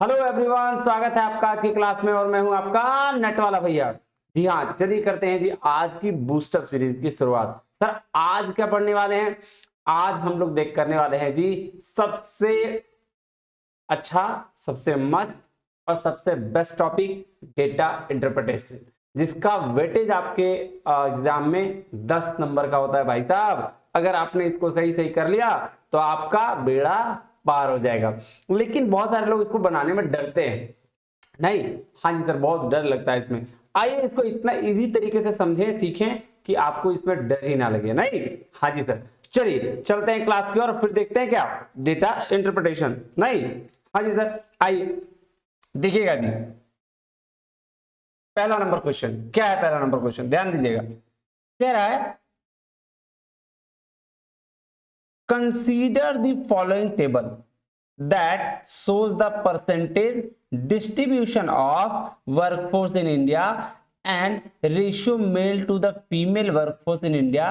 Hello everyone, स्वागत है आपका आज की क्लास में और मैं हूं आपका नेट वाला भैया। जी हाँ, चलिए करते हैं जी आज की बूस्टअप सीरीज की शुरुआत। सर आज क्या पढ़ने वाले हैं? आज हम लोग देख करने वाले हैं जी सबसे अच्छा, सबसे मस्त और सबसे बेस्ट टॉपिक डेटा इंटरप्रिटेशन, जिसका वेटेज आपके एग्जाम में 10 नंबर का होता है भाई साहब। अगर आपने इसको सही सही कर लिया तो आपका बेड़ा पार हो जाएगा। लेकिन बहुत सारे लोग इसको बनाने में डरते हैं। नहीं, हाँ जी सर, बहुत डर लगता है इसमें। आइए इसको इतना इजी तरीके से समझें, सीखें कि आपको इसमें डर ही ना लगे। नहीं, हाँ जी सर, चलिए चलते हैं क्लास की और फिर देखते हैं क्या डेटा इंटरप्रिटेशन। नहीं, हाँ जी सर, आइए देखिएगा जी। पहला नंबर क्वेश्चन क्या है? पहला नंबर क्वेश्चन ध्यान दीजिएगा, कह रहा है consider the following table that shows the percentage distribution of workforce in India and ratio male to the female workforce in India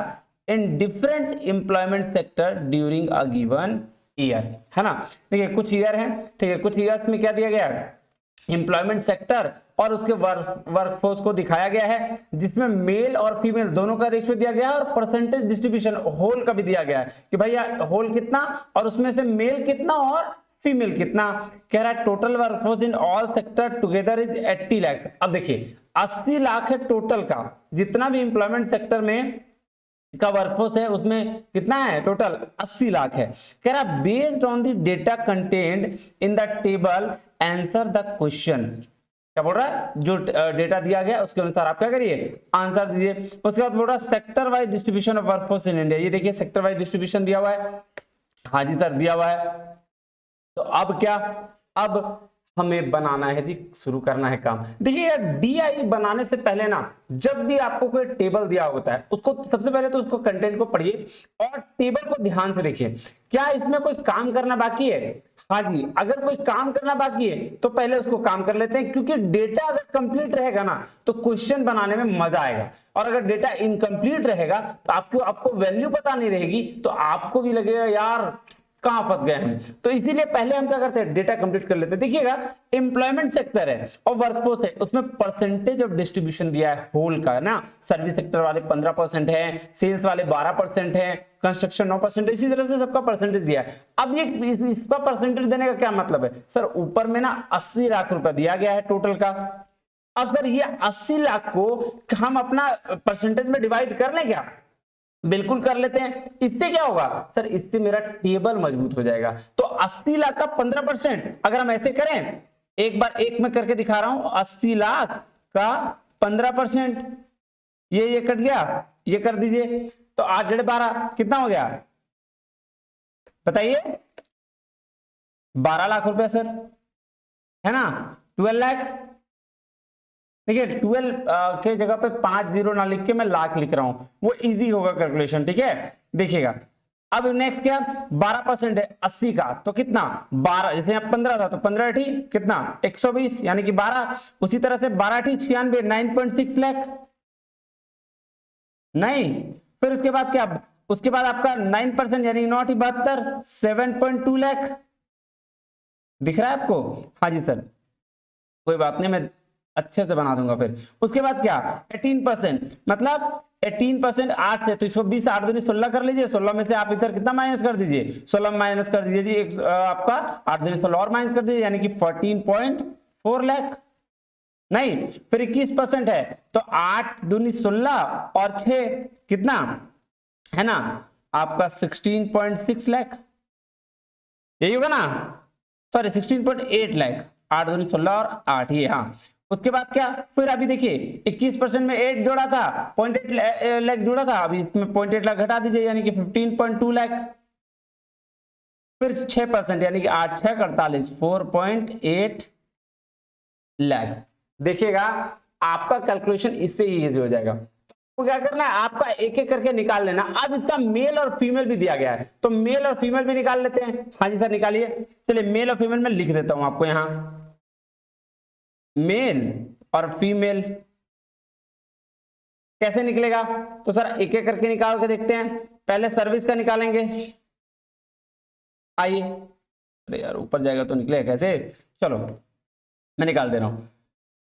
in different employment sector during a given year। है ना? देखिए कुछ year है, ठीक है, कुछ years में क्या दिया गया है? एम्प्लॉयमेंट सेक्टर और उसके वर्कफोर्स को दिखाया गया है, जिसमें मेल और फीमेल दोनों का रेशियो दिया गया है और परसेंटेज डिस्ट्रीब्यूशन होल का भी दिया गया है कि भैया होल कितना और उसमें से मेल कितना और फीमेल कितना। कह रहा है total workforce in all sector together is 80 lakh. अब देखिए 80 लाख है टोटल का, जितना भी एम्प्लॉयमेंट सेक्टर में का वर्कफोर्स है उसमें कितना है? टोटल 80 लाख है। कह रहा based on the data content in the table answer the question. क्या बोल रहा है? जो डेटा दिया गया उसके अनुसार आप क्या करिए? आंसर दीजिए। उसके बाद बोल रहा sector wise distribution of workforce in India. ये देखिए सेक्टर वाइज डिस्ट्रीब्यूशन दिया हुआ है। हाँ जी सर, दिया हुआ है। तो अब क्या? अब हमें बनाना है जी, शुरू करना है काम। देखिए यार, डीआई बनाने से पहले ना, जब भी आपको कोई टेबल दिया होता है उसको सबसे पहले तो उसको कंटेंट को पढ़िए और टेबल को ध्यान से देखिए। क्या इसमें कोई काम करना बाकी है? हाँ जी, अगर कोई काम करना बाकी है तो पहले उसको काम कर लेते हैं, क्योंकि डेटा अगर कंप्लीट रहेगा ना तो क्वेश्चन बनाने में मजा आएगा। और अगर डेटा इनकम्प्लीट रहेगा तो आपको वैल्यू पता नहीं रहेगी, तो आपको भी लगेगा यार कहां फंस गए हम। तो इसीलिए पहले हम क्या करते हैं? डेटा कंप्लीट कर लेते हैं। देखिएगा एम्प्लॉयमेंट सेक्टर है और वर्कफोर्स है, उसमें परसेंटेज ऑफ डिस्ट्रीब्यूशन दिया है होल का ना। सर्विस सेक्टर वाले 15% है, सेल्स वाले 12% है, कंस्ट्रक्शन 9%, इसी तरह से सबका परसेंटेज दिया है। अब ये इसका परसेंटेज देने का क्या मतलब है? सर ऊपर में ना 80 लाख रुपए दिया गया है टोटल का। अब सर ये 80 लाख को हम अपना परसेंटेज में डिवाइड कर लें क्या? बिल्कुल कर लेते हैं। इससे क्या होगा सर? इससे मेरा टेबल मजबूत हो जाएगा। तो 80 लाख का 15%, अगर हम ऐसे करें, एक बार एक में करके दिखा रहा हूं, 80 लाख का 15%, ये कट गया, ये कर दीजिए। तो 8 × 12 कितना हो गया बताइए? 12 लाख रुपए सर, है ना? 12 लाख। देखिए 12 के जगह पे 5 जीरो ना लिख के मैं लाख लिख रहा हूं, वो इजी होगा कैलकुलेशन, ठीक है? देखिएगा अब नेक्स्ट क्या? 12% है 80 का, तो कितना? 12, जैसे यहाँ 15 था तो 15 ठीक कितना? 120 यानी कि 12। उसी तरह से 12 ठीक 96, 9.6 लाख। नहीं, फिर उसके बाद क्या? उसके बाद आपका 9% यानी 9 72, 7.2 लाख। दिख रहा है आपको? हाँ जी सर, कोई बात नहीं, मैं अच्छे से बना दूंगा। फिर उसके बाद क्या? 18%, मतलब 18% 8 से, तो इसको 20, 8 दूनी 16 कर लीजिए। 16 में से आप इधर कितना माइनस कर दीजिए? 16 माइनस कर दीजिए जी, आपका 8 दूनी 16 और माइनस कर दीजिए, यानी कि 14.4 लाख। नहीं, फिर 21% है तो 8 दूनी 16 और 6 कितना है ना आपका? 16.6 लाख। यही होगा ना? सॉरी 16.8 लाख। 8 दूनी 16 और 8, ये हाँ। उसके बाद क्या? फिर अभी देखिए 21% में 8 जोड़ा था, 0.8 लाख जोड़ा था, अभी इसमें 0.8 लाख घटा दीजिए, यानी कि 15.2 लाख। फिर 6% यानी कि 8 6 48, 4.8 लाख। देखिएगा आपका कैलकुलेशन इससे ही इजी हो जाएगा। तो क्या करना है? आपका एक एक करके निकाल लेना। अब इसका मेल और फीमेल भी दिया गया है, तो मेल और फीमेल भी निकाल लेते हैं। हाँ जी सर, निकालिए। चलिए मेल और फीमेल में लिख देता हूं आपको यहां, मेल और फीमेल कैसे निकलेगा? तो सर एक एक करके निकाल के देखते हैं। पहले सर्विस का निकालेंगे, आइए। अरे यार ऊपर जाएगा तो निकलेगा कैसे, चलो मैं निकाल दे रहा हूं।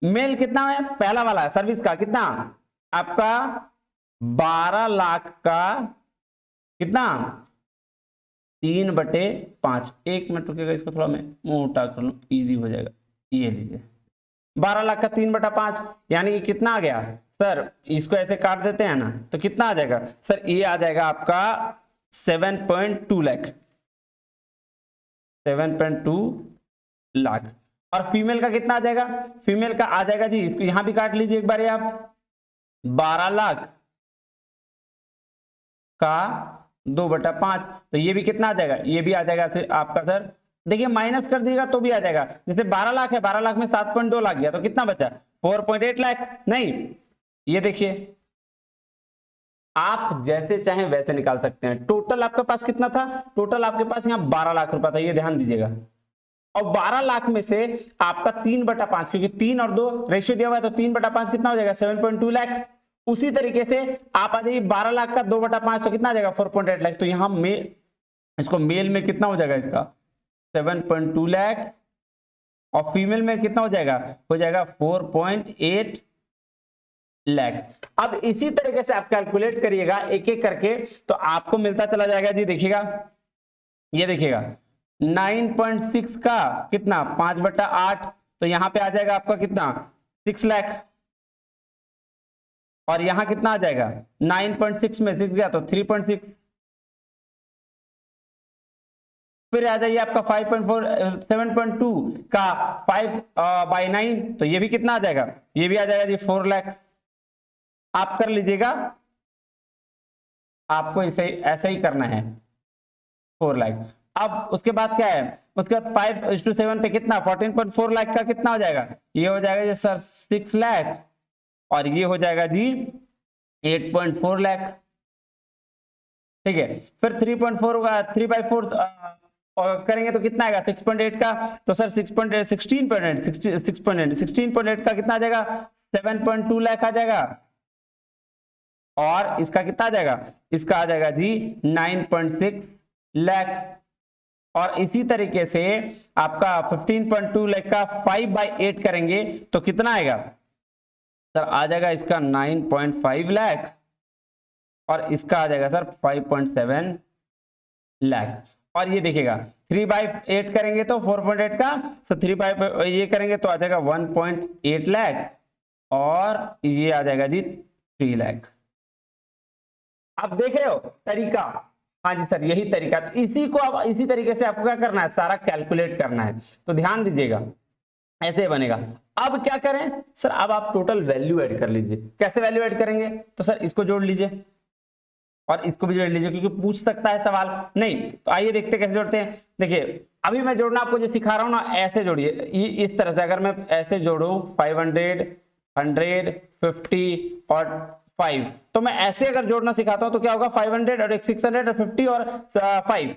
मेल कितना है, पहला वाला सर्विस का कितना आपका 12 लाख का कितना 3/5। 1 मिनट रुकेगा, इसको थोड़ा मैं मोटा कर लूं, इजी हो जाएगा। ये लीजिए 12 लाख का 3/5 यानी कि कितना आ गया सर, इसको ऐसे काट देते हैं ना तो कितना आ जाएगा सर, ये आ जाएगा आपका 7.2 लाख, 7.2 लाख। और फीमेल का कितना आ जाएगा, फीमेल का आ जाएगा जी, इसको यहां भी काट लीजिए एक बार आप, 12 लाख का 2/5, तो ये भी कितना आ जाएगा, ये भी आ जाएगा आपका सर, देखिए माइनस कर दिएगा तो भी आ जाएगा। जैसे 12 लाख है, 12 लाख में 7.2 लाख गया तो कितना बचा 4.8 लाख। नहीं, ये देखिए आप जैसे चाहें वैसे निकाल सकते हैं। टोटल आपके पास कितना था, टोटल आपके पास यहाँ 12 लाख रुपया था, ये ध्यान दीजिएगा। और 12 लाख में से आपका 3/5, क्योंकि 3 और 2 रेशियो दिया हुआ है तो 3/5 कितना हो जाएगा 7.2 लाख। उसी तरीके से आप आ जाइए 12 लाख का 2/5 तो कितना आ जाएगा 4.8 लाख। तो यहां इसको मेल में कितना हो जाएगा इसका 7.2 लाख, और फीमेल में कितना हो जाएगा 4.8 लाख। अब इसी तरीके से आप कैलकुलेट करिएगा एक एक करके तो आपको मिलता चला जाएगा जी। देखिएगा ये देखिएगा 9.6 का कितना 5/8, तो यहां पे आ जाएगा आपका कितना 6 लाख। और यहां कितना आ जाएगा 9.6 में 6 गया तो 3.6। फिर आ जाइए आपका 5.4 7.2 का 5/9, तो ये भी कितना आ जाएगा, ये भी आ जाएगा जी 4 लाख। आप कर लीजिएगा, आपको इसे ऐसे ही करना है 4 लाख। अब उसके बाद क्या है, उसके बाद 5:7 पे कितना 14.4 लाख का कितना हो जाएगा, ये हो जाएगा जी सर 6 लाख, और ये हो जाएगा जी 8.4 लाख। ठीक है, फिर 3.4 का 3/4 करेंगे तो कितना आएगा 6.8 का, तो सर 16.8 का कितना आ जाएगा 7.2 लाख आ जाएगा। और इसका कितना आ जाएगा, इसका आ जाएगा जी 9.6 लाख। और इसी तरीके से आपका 15.2 लाख का 5/8 करेंगे तो कितना आएगा सर, आ जाएगा इसका 9.5 लाख, और इसका आ जाएगा सर 5.7 लाख। और ये देखिएगा 3/8 करेंगे तो 4.8 का, सर 3 ये करेंगे तो आ जाएगा 1.8 लाख, और ये आ जाएगा जी 3 लाख। आप देख रहे हो तरीका, हाँ जी सर यही तरीका। तो इसी को अब इसी तरीके से आपको क्या करना है, सारा कैलकुलेट करना है। तो ध्यान दीजिएगा ऐसे बनेगा। अब क्या करें सर, अब आप टोटल वैल्यू ऐड कर लीजिए। कैसे वैल्यू ऐड करेंगे, तो सर इसको जोड़ लीजिए और इसको भी जोड़ लीजिए, क्योंकि पूछ सकता है सवाल। नहीं तो आइए देखते कैसे जोड़ते हैं। देखिए अभी मैं जोड़ना आपको जो सिखा रहा हूं ना, ऐसे जोड़िए इस तरह से। अगर मैं ऐसे जोड़ूं 500 100 50 और 5, तो मैं ऐसे अगर जोड़ना सिखाता हूं तो क्या होगा 500 और एक 650 और 5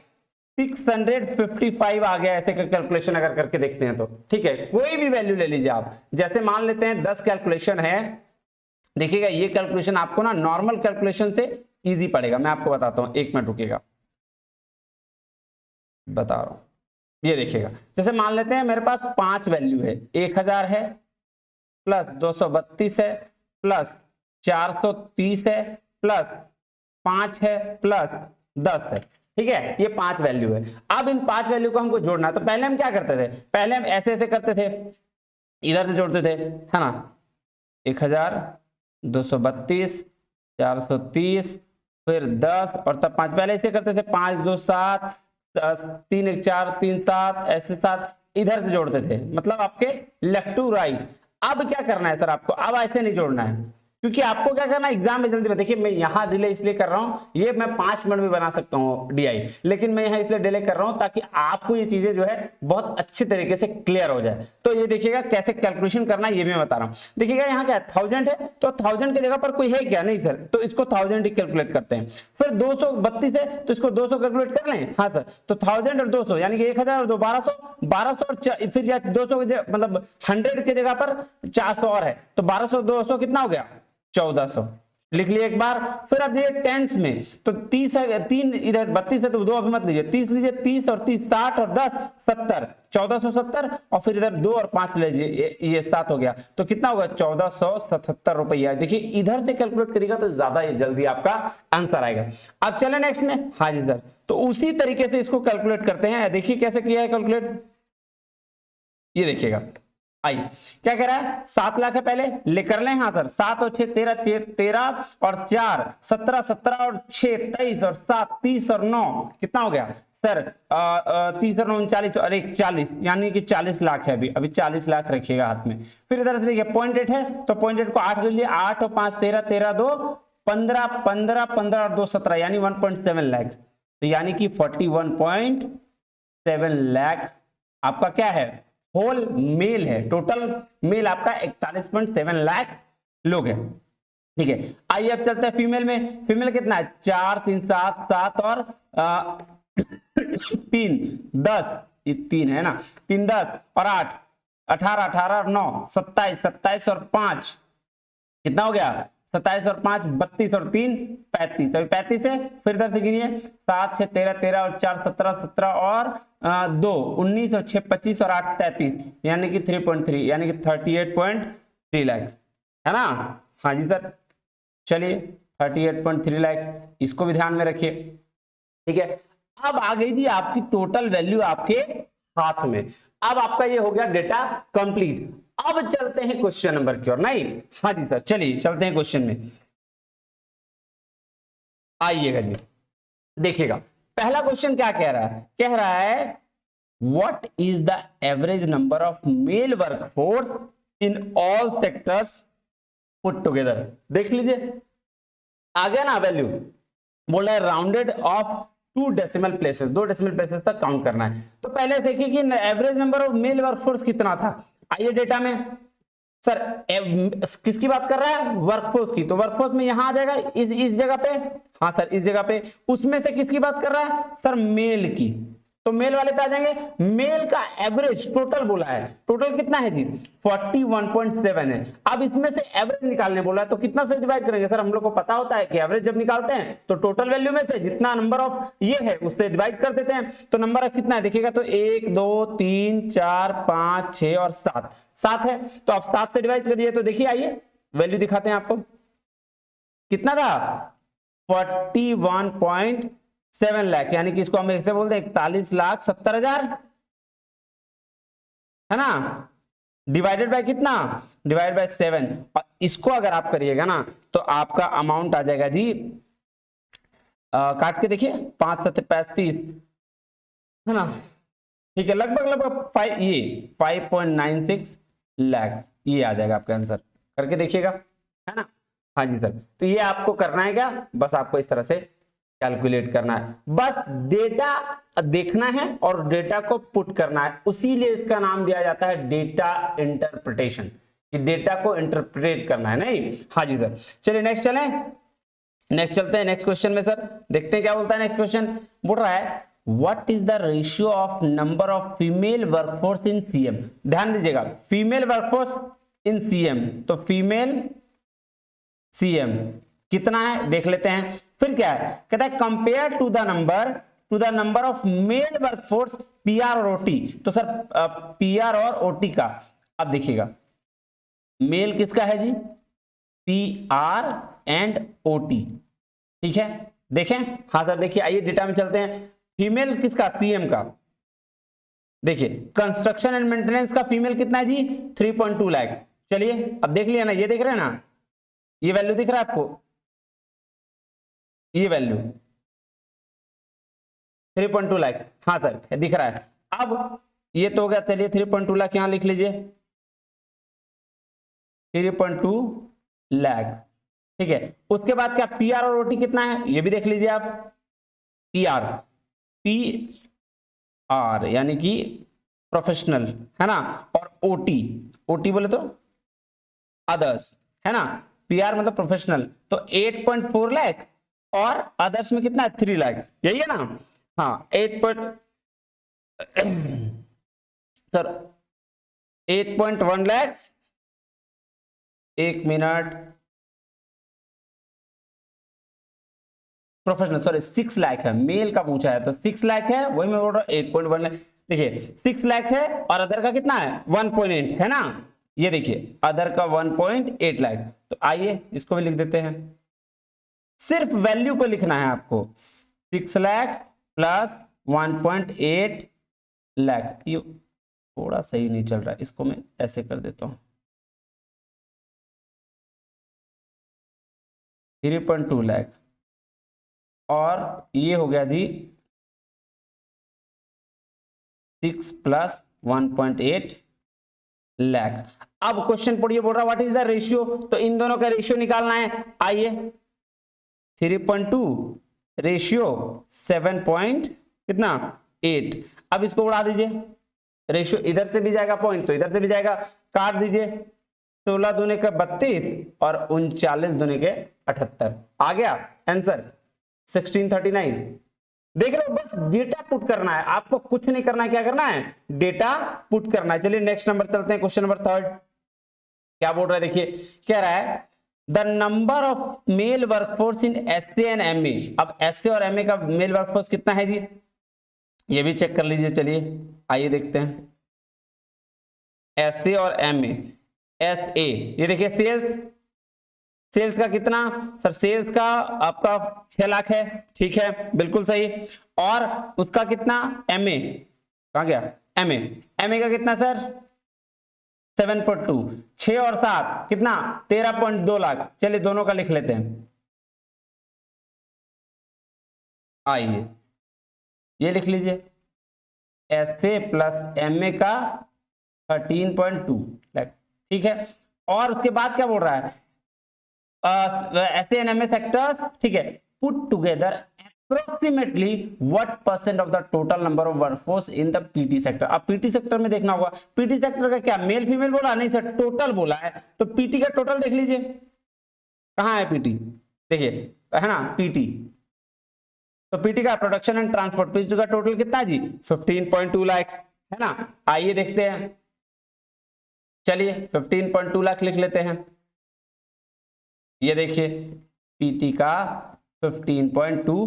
655 आ गया। ऐसे कैलकुलेशन अगर करके देखते हैं तो ठीक है, कोई भी वैल्यू ले लीजिए आप। जैसे मान लेते हैं 10 कैलकुलेशन है, देखिएगा ये कैलकुलेशन आपको ना नॉर्मल कैलकुलेशन से इजी पड़ेगा। मैं आपको बताता हूं, 1 मिनट रुकिएगा, बता रहा हूं। ये देखिएगा जैसे मान लेते हैं मेरे पास 5 वैल्यू है, 1000 है प्लस 232 है प्लस 430 है प्लस 5 है प्लस 10 है। ठीक है, ये 5 वैल्यू है। अब इन 5 वैल्यू को हमको जोड़ना है। तो पहले हम क्या करते थे, पहले हम ऐसे ऐसे करते थे, इधर से जोड़ते थे, है ना। 1000 232 430 फिर 10 और तब 5। पहले ऐसे करते थे 5 2 7 3 1 4 3 7 ऐसे 7, इधर से जोड़ते थे, मतलब आपके लेफ्ट टू राइट। अब क्या करना है सर आपको, अब ऐसे नहीं जोड़ना है, क्योंकि आपको क्या करना है एग्जाम में जल्दी में। देखिए मैं यहां डिले इसलिए कर रहा हूं, ये मैं 5 मिनट में बना सकता हूं डीआई, लेकिन मैं यहां इसलिए डिले कर रहा हूं ताकि आपको ये चीजें जो है बहुत अच्छे तरीके से क्लियर हो जाए। तो ये देखिएगा कैसे कैलकुलेशन करना है ये भी मैं बता रहा हूं। देखिएगा यहाँ क्या है 1000 है, तो 1000 की जगह पर कोई है क्या, नहीं सर, तो इसको 1000 ही कैलकुलेट करते हैं। फिर 232 है तो इसको 200 कैलकुलेट कर लें, हाँ सर। तो 1000 और 200 यानी कि 1000 और 2 1200 और फिर 200 मतलब 100 की जगह पर 400 और है, तो 1200 200 कितना हो गया 1400। लिख लिए एक बार। फिर अब ये टेंस में तो 30 है, 3 इधर 32 है तो 2 अभी मत लीजिए, 30 लीजिए, 30 और 30 60 और 10 70, 1470 और फिर इधर 2 और 5 लीजिए, ये 7 हो गया, तो कितना होगा 1477 रुपया। देखिए इधर से कैलकुलेट करिएगा तो ज्यादा जल्दी आपका आंसर आएगा। अब चले नेक्स्ट में। हाँ जी सर, तो उसी तरीके से इसको कैलकुलेट करते हैं। देखिए कैसे किया है कैलकुलेट, ये देखिएगा। आई क्या कह रहा है, 7 लाख है पहले ले कर लें। हाँ सर, 7 और 6 13, 13 और 4 17, 17 और 6 23 और 7 30 और 9 कितना हो गया सर 30 और 9 39 और 1 40, यानी कि 40 लाख है। अभी 40 लाख रखिएगा हाथ में। फिर इधर से देखिए 0.8 है तो 0.8 को 8 कर लिए, 8 और 5 13, 13 2 15, 15 15 और 2 17, यानी 1.7 लाख, तो यानी कि 41.7 लाख आपका क्या है, होल मेल है। टोटल मेल आपका 41.7 लाख लोग हैं। ठीक है, आइए अब चलते हैं फीमेल में। फीमेल कितना है, 4 3 7 7 और 3 10, ये 3 है ना, 3 10 और 8 18, 18 और 9 27, 27 और 5 कितना हो गया 27 और 5 32 और 3 35, अभी 35 है। फिर इधर से गिनिए 7 6 13, 13 और 4 17, 17 और 2 19 और 6 25 और 8 33, यानी कि 3.3, यानी कि 38.3 लाख है ना। हाँ जी सर, चलिए 38.3 लाख, इसको भी ध्यान में रखिए। ठीक है, अब आ गई थी आपकी टोटल वैल्यू आपके हाथ में। अब आपका ये हो गया डेटा कंप्लीट। अब चलते हैं क्वेश्चन नंबर की ओर, नहीं। हाँ जी सर, चलिए चलते हैं क्वेश्चन में, आइएगा जी। देखिएगा पहला क्वेश्चन क्या कह रहा है, कह रहा है what is the average number of male workforce in all sectors put together. देख लीजिए आ गया ना वैल्यू, बोल रहा है rounded off 2 decimal places, 2 decimal places तक काउंट करना है। तो पहले देखिए कि average number of male workforce कितना था। आइए डेटा में, सर किसकी बात कर रहा है, वर्कफोर्स की, तो वर्कफोर्स में यहां आ जाएगा इस जगह पे। हाँ सर, इस जगह पे। उसमें से किसकी बात कर रहा है सर, मेल की, तो मेल वाले पे आ जाएंगे। मेल का एवरेज टोटल बोला है, टोटल कितना है जी 41.7 है। अब इसमें से एवरेज निकालने बोला है, तो कितना से डिवाइड करेंगे सर, हम लोग को पता होता है कि एवरेज जब निकालते हैं तो टोटल वैल्यू में से जितना नंबर ऑफ ये है उससे डिवाइड कर देते हैं। तो नंबर ऑफ कितना है देखिएगा, तो 1 2 3 4 5 6 और 7, 7 है। तो आप 7 से डिवाइड करिए, तो देखिए आइए वैल्यू दिखाते हैं आपको, कितना था 41.7 लाख, यानी कि इसको हम ऐसे बोलते हैं 41,70,000 है ना, डिवाइडेड बाय कितना, डिवाइड बाय 7। और इसको अगर आप करिएगा ना तो आपका अमाउंट आ जाएगा जी, काट के देखिए 5 7 35 है ना, ठीक है, लगभग लगभग 5.96 लाख ये आ जाएगा आपका आंसर। करके देखिएगा, है ना। हाँ जी सर, तो ये आपको करना है क्या, बस आपको इस तरह से कैलकुलेट करना है, बस डेटा देखना है और डेटा को पुट करना है, उसीलिए इसका नाम दिया जाता है डेटा इंटरप्रिटेशन, कि डेटा को इंटरप्रेट करना है, नहीं। हाँ जी सर, चलिए नेक्स्ट चलें, नेक्स्ट चलते हैं नेक्स्ट क्वेश्चन में। सर देखते हैं क्या बोलता है नेक्स्ट क्वेश्चन, बोल रहा है what is the ratio of number of female workforce in CM. ध्यान दीजिएगा, फीमेल वर्कफोर्स इन सीएम, तो फीमेल सीएम कितना है देख लेते हैं। फिर क्या है, कहता है compare to the number of male workforce PR और ओटी। तो सर पीआर और ओटी का, अब देखिएगा मेल किसका है जी, पीआर एंड ओटी, ठीक है, देखें। हाँ सर देखिए, आइए डेटा में चलते हैं, फीमेल किसका, सीएम का। देखिए कंस्ट्रक्शन एंड मेंटेनेंस का फीमेल कितना है जी 3.2 लाख। चलिए अब देख लिया ना, ये देख रहे हैं ना, ये वैल्यू दिख रहा है आपको, ये वैल्यू 3.2 लाख, हाँ सर दिख रहा है। अब ये तो हो गया, चलिए 3.2 लाख यहां लिख लीजिए, 3.2 लाख, ठीक है। उसके बाद क्या पीआर और ओटी कितना है, ये भी देख लीजिए आप, पी आर यानी कि प्रोफेशनल है ना, और ओटी, ओटी बोले तो अदर्स है ना, पीआर मतलब प्रोफेशनल, तो 8.4 लाख और अदर्स में कितना है 3 लाख, यही है ना। हाँ 8.1 लाख, एक मिनट, प्रोफेशनल, सॉरी 6 लाख है, मेल का पूछा है तो 6 लाख है, वही मैं बोल रहा हूँ 8.1 लाख। देखिए 6 लाख है और अदर का कितना है 1.8 है ना, ये देखिए अदर का 1.8 लाख। तो आइए इसको भी लिख देते हैं, सिर्फ वैल्यू को लिखना है आपको, 6 लाख प्लस 1.8 लाख। ये थोड़ा सही नहीं चल रहा है, इसको मैं ऐसे कर देता हूं, 3.2 लाख और ये हो गया जी 6 प्लस 1.8 लाख। अब क्वेश्चन पढ़िए, बोल रहा व्हाट इज द रेशियो, तो इन दोनों का रेशियो निकालना है। आइए 3.2 रेशियो 7 पॉइंट कितना 8। अब इसको उड़ा दीजिए, रेशियो इधर से भी जाएगा पॉइंट तो इधर से भी जाएगा, काट दीजिए, 16 दूने का 32 और 39 दूने के 78, आ गया आंसर 1639। देख रहे हो, बस डेटा पुट करना है आपको, कुछ नहीं करना है, क्या करना है डेटा पुट करना है। चलिए नेक्स्ट नंबर चलते हैं, क्वेश्चन नंबर 3 क्या बोल रहा है, देखिए कह रहा है the number of male workforce in SA and MA. अब एसए और एमए का मेल वर्कफोर्स कितना है जी, ये भी चेक कर लीजिए। चलिए आइए देखते हैं एसए और एमए। एसए ये देखिए सेल्स का कितना सर, सेल्स का आपका 6 लाख है, ठीक है बिल्कुल सही। और उसका कितना एमए, कहां गया एमए, एमए का कितना सर 7.2, 6 और 7 कितना 13.2 लाख। चलिए दोनों का लिख लेते हैं, आइए ये लिख लीजिए एसए प्लस एमए का 13.2 लाख, ठीक है। और उसके बाद क्या बोल रहा है एसए एंड एमए सेक्टर्स, ठीक है, put together approximately what percent of the total number of workforce in the PT sector. अब पीटी सेक्टर में देखना होगा, पीटी सेक्टर का क्या मेल फीमेल बोला नहीं सर, टोटल बोला है, तो पीटी का टोटल देख लीजिए कहां है पीटी, देखिए है ना पीटी, तो पीटी का प्रोडक्शन एंड ट्रांसपोर्ट, पीटी का टोटल कितना है जी 15.2 लाख है ना। आइए देखते हैं, चलिए 15.2 लाख लिख लेते हैं। ये देखिए पीटी का 15.2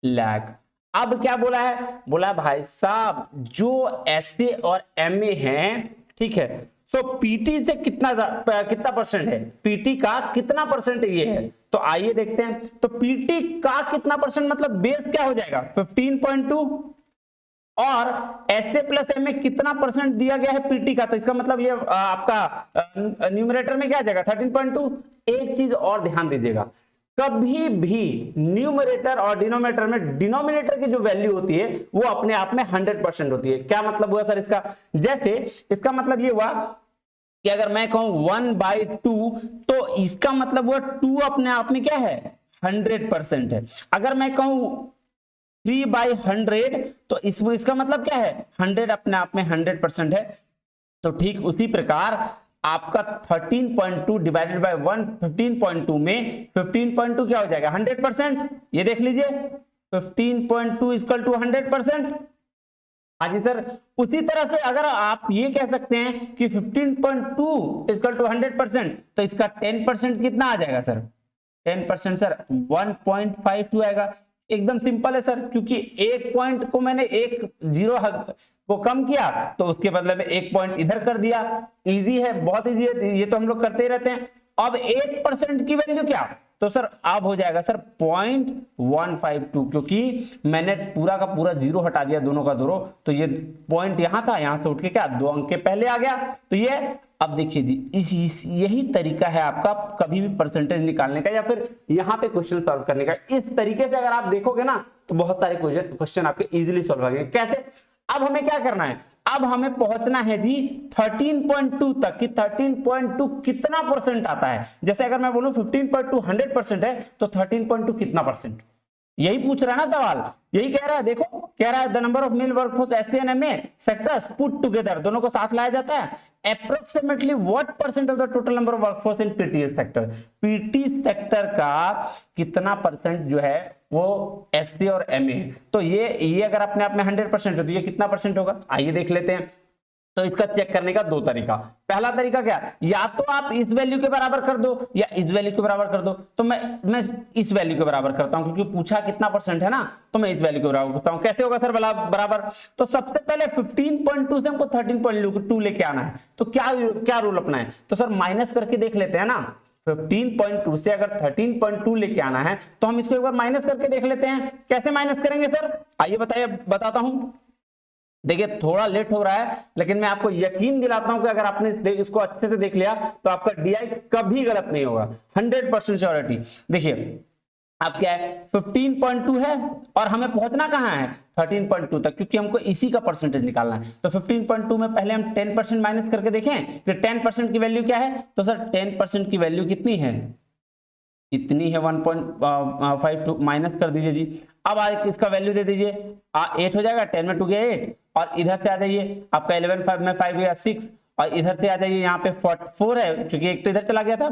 लाख। अब क्या बोला है, बोला भाई साहब जो एसए और एमए हैं, ठीक है, सो पीटी से कितना परसेंट है, पीटी का कितना परसेंट ये है, तो आइए देखते हैं। तो पीटी का कितना परसेंट मतलब बेस क्या हो जाएगा 15.2 और एसए प्लस एम में कितना परसेंट दिया गया है पीटी का, तो इसका मतलब ये आपका न्यूमरेटर में क्या आ जाएगा 13.2। एक चीज और ध्यान दीजिएगा, कभी भी न्यूमरेटर और डिनोमिनेटर में डिनोमिनेटर की जो वैल्यू होती है वो अपने आप में 100% होती है। क्या मतलब हुआ सर इसका, जैसे इसका मतलब ये हुआ कि अगर मैं कहूं 1/2 तो इसका मतलब हुआ 2 अपने आप में क्या है 100% है। अगर मैं कहूं 3/100 तो इसका मतलब क्या है 100 अपने आप में 100% है। तो ठीक उसी प्रकार आपका 13.2 डिवाइडेड बाय 1 15.2 में 15.2 क्या हो जाएगा 100%। ये देख लीजिए 15.2 इक्वल टू 100%। हाँ जी सर, उसी तरह से अगर आप ये कह सकते हैं कि 15.2 इक्वल टू 100%, तो इसका 10% कितना आ जाएगा सर 10% सर 1.52 आएगा। एकदम सिंपल है सर, क्योंकि एक पॉइंट को मैंने एक जीरो को कम किया तो उसके बदले में एक पॉइंट इधर कर दिया। इजी है, बहुत इजी है, ये तो हम लोग करते ही रहते हैं। अब 1% की वैल्यू क्या, तो सर अब हो जाएगा सर 0.152, क्योंकि मैंने पूरा का पूरा जीरो हटा दिया दोनों का दोनों, तो ये पॉइंट यहां था, यहां से उठ के क्या 2 अंक के पहले आ गया। तो ये अब देखिए जी यही तरीका है आपका कभी भी परसेंटेज निकालने का या फिर यहां पे क्वेश्चन सॉल्व करने का। इस तरीके से अगर आप देखोगे ना तो बहुत सारे क्वेश्चन आपके इजीली सॉल्व होंगे। कैसे, अब हमें क्या करना है, अब हमें पहुंचना है जी 13.2 तक कि 13.2 कितना परसेंट आता है। जैसे अगर मैं बोलूं 15.2 100% है तो 13.2 कितना परसेंट, यही पूछ रहा है ना सवाल, यही कह रहा है। देखो कह रहा है the number of male workforce SA and MA sectors put together, दोनों को साथ लाया जाता है, approximately what percent of the total number of workforce in PT sector, PT sector का कितना परसेंट जो है वो एसए और एमए है। तो ये अगर अपने आप में 100% हो तो ये कितना परसेंट होगा, आइए देख लेते हैं। तो इसका चेक करने का दो तरीका। पहला तरीका क्या, या तो आप इस वैल्यू के बराबर कर दो या इस वैल्यू के बराबर कर दो। तो मैं इस वैल्यू के बराबर करता हूं क्योंकि पूछा कितना परसेंट है ना, तो मैं इस वैल्यू के बराबर करता हूं। कैसे होगा सर बराबर? तो सबसे पहले 15.2 से हमको 13.2 लेके आना है, तो क्या रूल अपना है? तो सर माइनस करके देख लेते हैं ना। 15.2 से अगर 13.2 लेके आना है तो हम इसको एक बार माइनस करके देख लेते हैं। कैसे माइनस करेंगे सर, आइए बताइए, बताता हूं। देखिए थोड़ा लेट हो रहा है, लेकिन मैं आपको यकीन दिलाता हूं कि अगर आपने इसको अच्छे से देख लिया तो आपका डीआई कभी गलत नहीं होगा, 100% श्योरिटी। देखिए अब क्या है, 15.2 है और हमें पहुंचना कहां है, 13.2 तक, क्योंकि हमको इसी का परसेंटेज निकालना है। तो 15.2 में पहले हम 10% माइनस करके देखें कि 10% की वैल्यू क्या है। तो सर 10% की वैल्यू कितनी है, इतनी है 1.52, माइनस कर दीजिए जी। अब इसका वैल्यू दे दीजिए, 8 हो जाएगा, 10 में 2 गया 8, और इधर से आ जाइए, आपका 11 5 में 5 गया 6, और इधर से आ जाइए, यहाँ पे 4 है क्योंकि एक तो इधर चला गया था,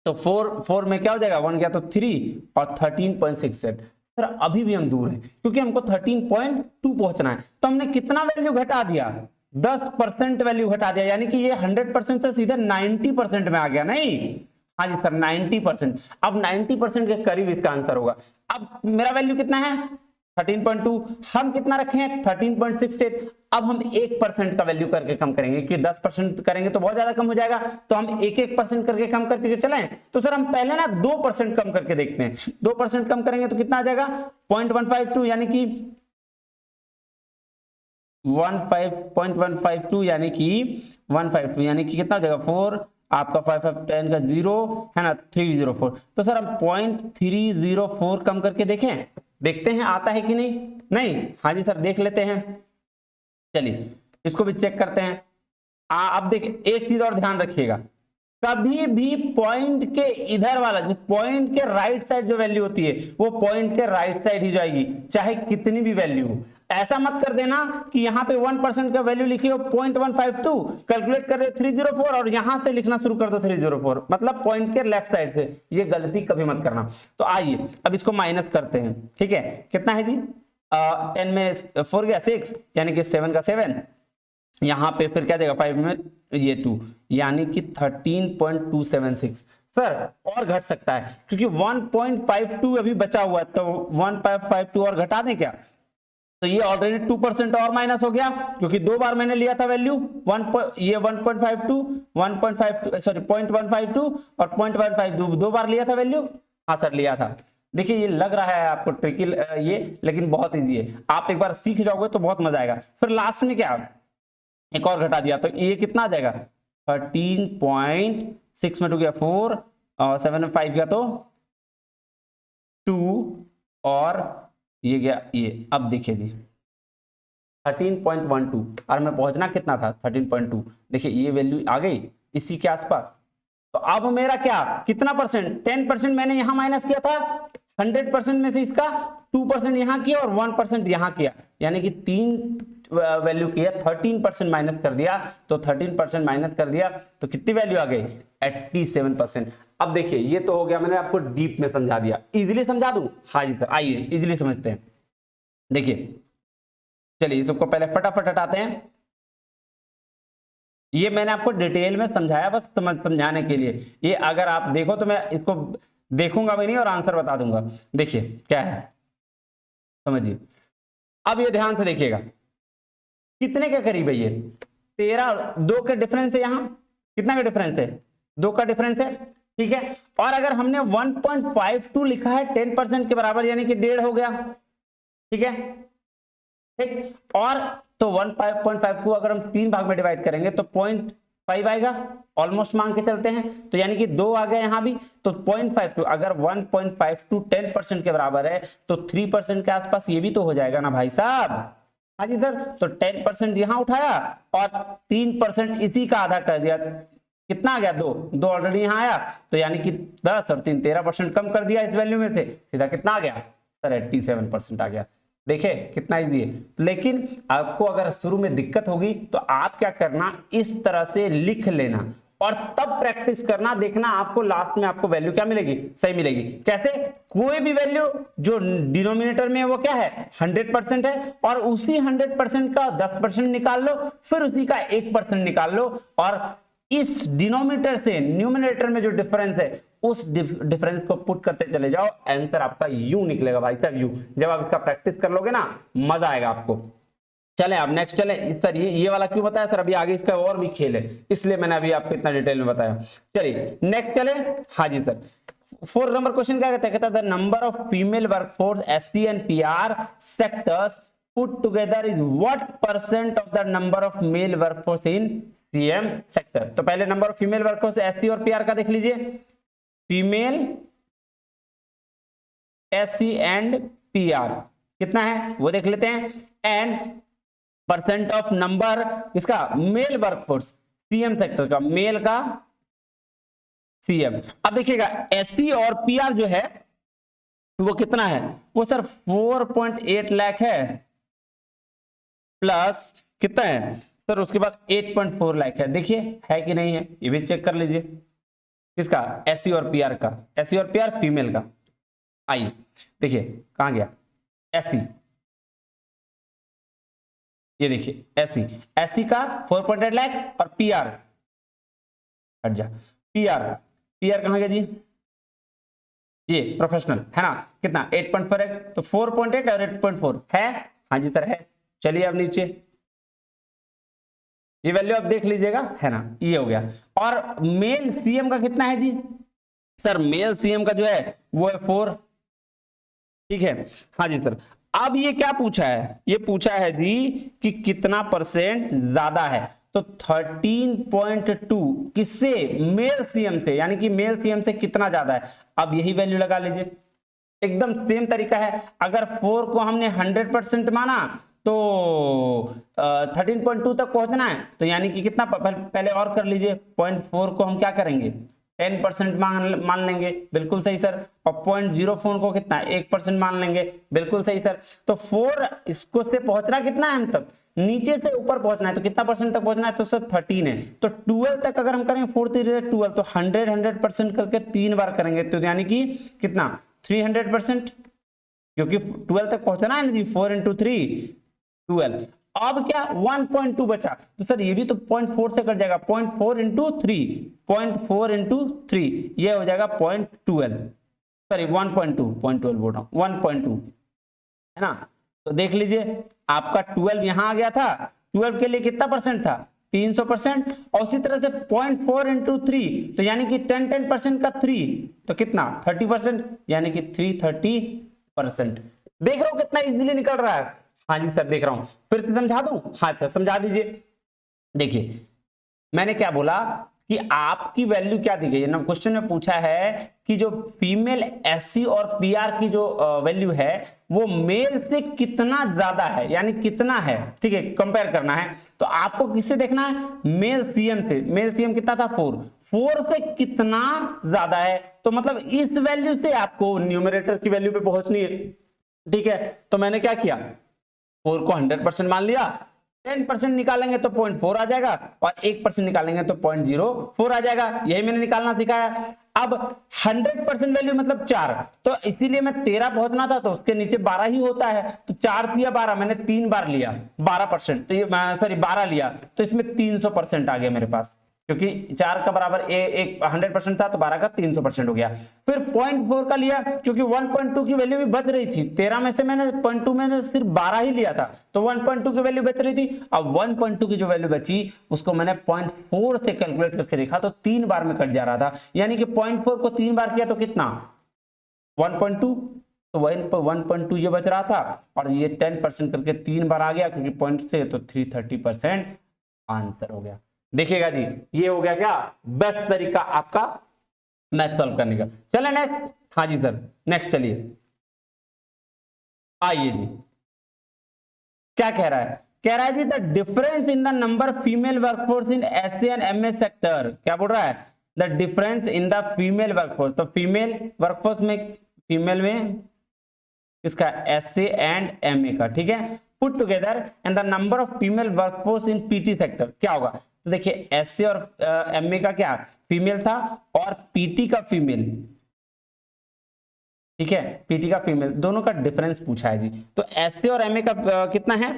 तो 4 में क्या हो जाएगा, 1 गया तो 3 और 13.68। सर अभी भी हम दूर हैं क्योंकि हमको 13.2 पहुंचना है। तो हमने कितना वैल्यू घटा दिया, 10% वैल्यू घटा दिया, यानी कि ये 100% से सीधे 90% में आ गया। नहीं, हाँ जी सर 90%। अब 90% के करीब इसका आंसर होगा। अब मेरा वैल्यू कितना है 13.2, हम कितना रखे हैं 13.68। अब हम 1% का वैल्यू करके कम करेंगे, क्योंकि 10% करेंगे तो बहुत ज्यादा कम हो जाएगा, तो हम 1% करके कम करके चलें। तो सर हम पहले ना 2% कम करके देखते हैं। 2% कम करेंगे तो कितना आ जाएगा 0.152, यानी कि 0.152 यानी कि 152, यानी कि कितना हो जाएगा 4, आपका 5 5 10 का 0 है ना, 304। तो सर हम 0.304 कम करके देखें, देखते हैं आता है कि नहीं। हाँ जी सर देख लेते हैं, चलिए इसको भी चेक करते हैं। अब देखिए एक चीज और ध्यान रखिएगा, कभी भी पॉइंट के इधर वाला, जो पॉइंट के राइट साइड जो वैल्यू होती है वो पॉइंट के राइट साइड ही जाएगी, चाहे कितनी भी वैल्यू हो। ऐसा मत कर देना कि यहां पे 1% का वैल्यू लिखी हो 0.152, कैलकुलेट कर रहे हो 304 और यहां से लिखना शुरू कर दो 304, मतलब पॉइंट के लेफ्ट साइड से। ये गलती कभी मत करना। तो आइए अब इसको माइनस करते हैं, ठीक है। कितना है जी, 10 में 4 गया 6, यानी कि 7 का 7, यहां पे फिर क्या देगा 5 में ये 2, यानी कि 13.276। सर और घट सकता है क्योंकि 1.52 अभी बचा हुआ है, तो 1.52 और घटा दें क्या, तो ये ऑलरेडी 2% और माइनस हो गया, क्योंकि 2 बार मैंने लिया था वैल्यू, ये 1.52 सॉरी 0.152 और 0.152 2 बार लिया था वैल्यू। हाँ सर लिया था। देखिए ये लग रहा है आपको ट्रिकी ये, लेकिन बहुत इजी है, आप एक बार सीख जाओगे तो बहुत मजा आएगा। फिर लास्ट में क्या, एक और घटा दिया, तो ये कितना आ जाएगा 13.6 में 2 गया 4 और 7 में 5 गया तो 2 और ये गया ये। अब देखिए जी 13.12 और मैं पहुंचना कितना था 13.2, देखिए ये वैल्यू आ गई इसी के आसपास। तो अब मेरा क्या कितना परसेंट, 10% मैंने यहां माइनस किया था, 100% में से इसका 2% यहां किया और 1% यहां किया, यानी कि 3 वैल्यू किया, 13% माइनस कर दिया, तो 13% माइनस कर दिया तो कितनी वैल्यू आ गई 87%। अब देखिए ये तो हो गया, मैंने आपको डीप में समझा दिया। इजीली समझा दूं, हाँ जी सर आइए इजीली समझते हैं। देखिए चलिए सबको पहले फटाफट हटाते हैं, ये मैंने आपको डिटेल में समझाया बस समझाने के लिए, ये अगर आप देखो तो मैं इसको देखूंगा भी नहीं और आंसर बता दूंगा। देखिए क्या है समझिए, अब ये ध्यान से देखिएगा कितने के करीब है ये 13, 2 के डिफरेंस है, यहां कितना का डिफरेंस है 2 का डिफरेंस है, ठीक है। और अगर हमने 1.52 लिखा है 10% के बराबर, यानी कि 1.5 हो गया, ठीक है ठीक। और तो 1.52 अगर हम 3 भाग में डिवाइड करेंगे तो 0.5 आएगा, ऑलमोस्ट मांग के चलते हैं, तो यानी कि 2 आ गया यहां भी, तो 0.52 अगर 1.52 10% के बराबर है तो 3% के आसपास ये भी तो हो जाएगा ना भाई साहब। हाँ जी सर, तो 10% यहां उठाया और 3% इसी का आधा कर दिया, कितना आ गया 2 ऑलरेडी यहां आया, तो यानी कि 10 और 3 13% कम कर दिया इस वैल्यू में से, सीधा कितना आ गया सर 87% आ गया। देखे कितना इजी है। लेकिन आपको अगर शुरू में दिक्कत होगी तो आप क्या करना, इस तरह से लिख लेना और तब प्रैक्टिस करना, देखना आपको लास्ट में आपको वैल्यू क्या मिलेगी, सही मिलेगी। कैसे, कोई भी वैल्यू जो डिनोमिनेटर में है वो क्या है 100% है, और उसी 100% का 10% निकाल लो, फिर उसी का 1% निकाल लो, और इस डिनोमिनेटर से न्यूमिनेटर में जो डिफरेंस है उस डिफरेंस को पुट करते चले जाओ, आंसर आपका यू निकलेगा भाई साहब, यू। जब आप इसका प्रैक्टिस कर लोगे ना मजा आएगा आपको। चले आप नेक्स्ट चले। सर ये वाला क्यों बताया सर, अभी आगे इसका और भी खेल है, इसलिए मैंने अभी आपको इतना डिटेल में बताया। चलिए नेक्स्ट चले। हाँ जी सर, 4 नंबर क्वेश्चन क्या कहता है, कहता है the number of female workforce SC and PR sectors put together is what percent of the number of male workforce in CM sector। तो पहले number of female workforce SC और PR का देख लीजिए, फीमेल एससी एंड पीआर कितना है वो देख लेते हैं, एंड परसेंट ऑफ नंबर इसका मेल वर्कफोर्स सीएम सेक्टर का, मेल का सीएम। अब देखिएगा एससी और पीआर जो है वो कितना है, वो सर 4.8 लाख है, प्लस कितना है सर उसके बाद 8.4 लाख है। देखिए है कि नहीं है, ये भी चेक कर लीजिए, किसका, एससी और पीआर का, एससी और पीआर फीमेल का। आइए देखिए कहां गया एससी, ये देखिए एससी, एससी का 4.8 लाख और पीआर, हट जा, पीआर, पीआर कहां गया जी, ये प्रोफेशनल है ना, कितना 8.4 है, तो 4.8 और 8.4 है, हाँ जी सर है। चलिए अब नीचे ये वैल्यू आप देख लीजिएगा, है ना, ये हो गया। और मेल सीएम का कितना है जी, सर मेल सीएम का जो है वो है 4, ठीक है, हाँ जी सर। अब ये क्या पूछा है, ये पूछा है जी कि कितना परसेंट ज्यादा है, तो 13.2 किससे, मेल सीएम से, यानी कि मेल सीएम से कितना ज्यादा है। अब यही वैल्यू लगा लीजिए, एकदम सेम तरीका है। अगर 4 को हमने 100% माना तो 13.2 तक पहुंचना है, तो यानी कि कितना, पहले और कर लीजिए, 0.4 को हम क्या करेंगे 10% मान लेंगे, बिल्कुल सही सर। और 0.04 को कितना 1% मान लेंगे, बिल्कुल सही सर। तो 4 इसको से पहुंचना कितना है हम तक, नीचे से ऊपर पहुंचना है, तो कितना परसेंट तक पहुंचना है, तो सर 13 है। तो 12 तक अगर हम करेंगे 4 3 12, तो 100% करके 3 बार करेंगे, तो यानी कि कितना 300%, क्योंकि 12 तक पहुंचना है ना जी, 4 × 3 12। अब क्या 1.2 बचा, तो सर ये भी तो 0.4 से कट जाएगा, 0.4 × 3, 0.4 × 3 ये हो जाएगा 0.12, सॉरी 1.2, 0.12 बोल रहा हूं 1.2, है ना। तो देख लीजिए आपका 12 यहां आ गया था, 12 के लिए कितना परसेंट था 300%, और उसी तरह से 0.4 × 3, तो यानी कि 10% का 3, तो कितना 30%, यानी कि 330%। देख रहे हो कितना इजीली निकल रहा है। हाँ जी सर देख रहा हूं, फिर से समझा दूं, हाँ सर समझा दीजिए। देखिए मैंने क्या बोला कि आपकी वैल्यू क्या दी गई है ना, क्वेश्चन में पूछा है कि जो फीमेल एससी और पीआर की जो वैल्यू है वो मेल से कितना ज्यादा है, यानी कितना है, ठीक है, कंपेयर करना है। तो आपको किससे देखना है, मेल सीएम से। मेल सीएम कितना था 4 से कितना ज्यादा है, तो मतलब इस वैल्यू से आपको न्यूमरेटर की वैल्यू पे पहुंचनी है, ठीक है। तो मैंने क्या किया, 4 को 100% मान लिया, 10% निकालेंगे तो 0.4 आ जाएगा, और 1% निकालेंगे तो 0.04 आ जाएगा, यही मैंने निकालना सिखाया। अब 100% वैल्यू मतलब 4, तो इसीलिए मैं 13 पहुंचना था, तो उसके नीचे 12 ही होता है, तो 4 या 12, मैंने 3 बार लिया 12%, तो ये सॉरी 12 लिया, तो इसमें 300% आ गया मेरे पास, क्योंकि 4 का बराबर 100% था, तो 12 का 300% हो गया। फिर 0.4 का लिया, क्योंकि 1.2 की वैल्यू भी बच रही थी, 13 में से मैंने 0.2 मैंने सिर्फ 12 ही लिया था, तो 1.2 की वैल्यू बच रही थी। अब 1.2 की जो वैल्यू बची उसको मैंने 0.4 से कैलकुलेट करके देखा, तो 3 बार में कट जा रहा था, यानी कि 0.4 को 3 बार किया तो कितना 1.2, तो 1.2 ये बच रहा था, और ये 10% करके 3 बार आ गया, क्योंकि पॉइंट से, तो 330% आंसर हो गया। देखिएगा जी ये हो गया क्या बेस्ट तरीका आपका मैथ सॉल्व करने का। चले नेक्स्ट, हाँ जी सर नेक्स्ट चलिए, आइए जी क्या कह रहा है, कह रहा है जी the difference in the number female workforce in SA and MA sector, क्या बोल रहा है, the difference in the female workforce, तो फीमेल वर्कफोर्स में, फीमेल में इसका एसए एंड एमए का, ठीक है, put together and the number of female workforce in PT sector, क्या होगा, तो देखिए एसए और एमए का क्या फीमेल था और पीटी का फीमेल, ठीक है, पीटी का फीमेल, दोनों का डिफरेंस पूछा है जी। तो एसए और एमए का कितना है,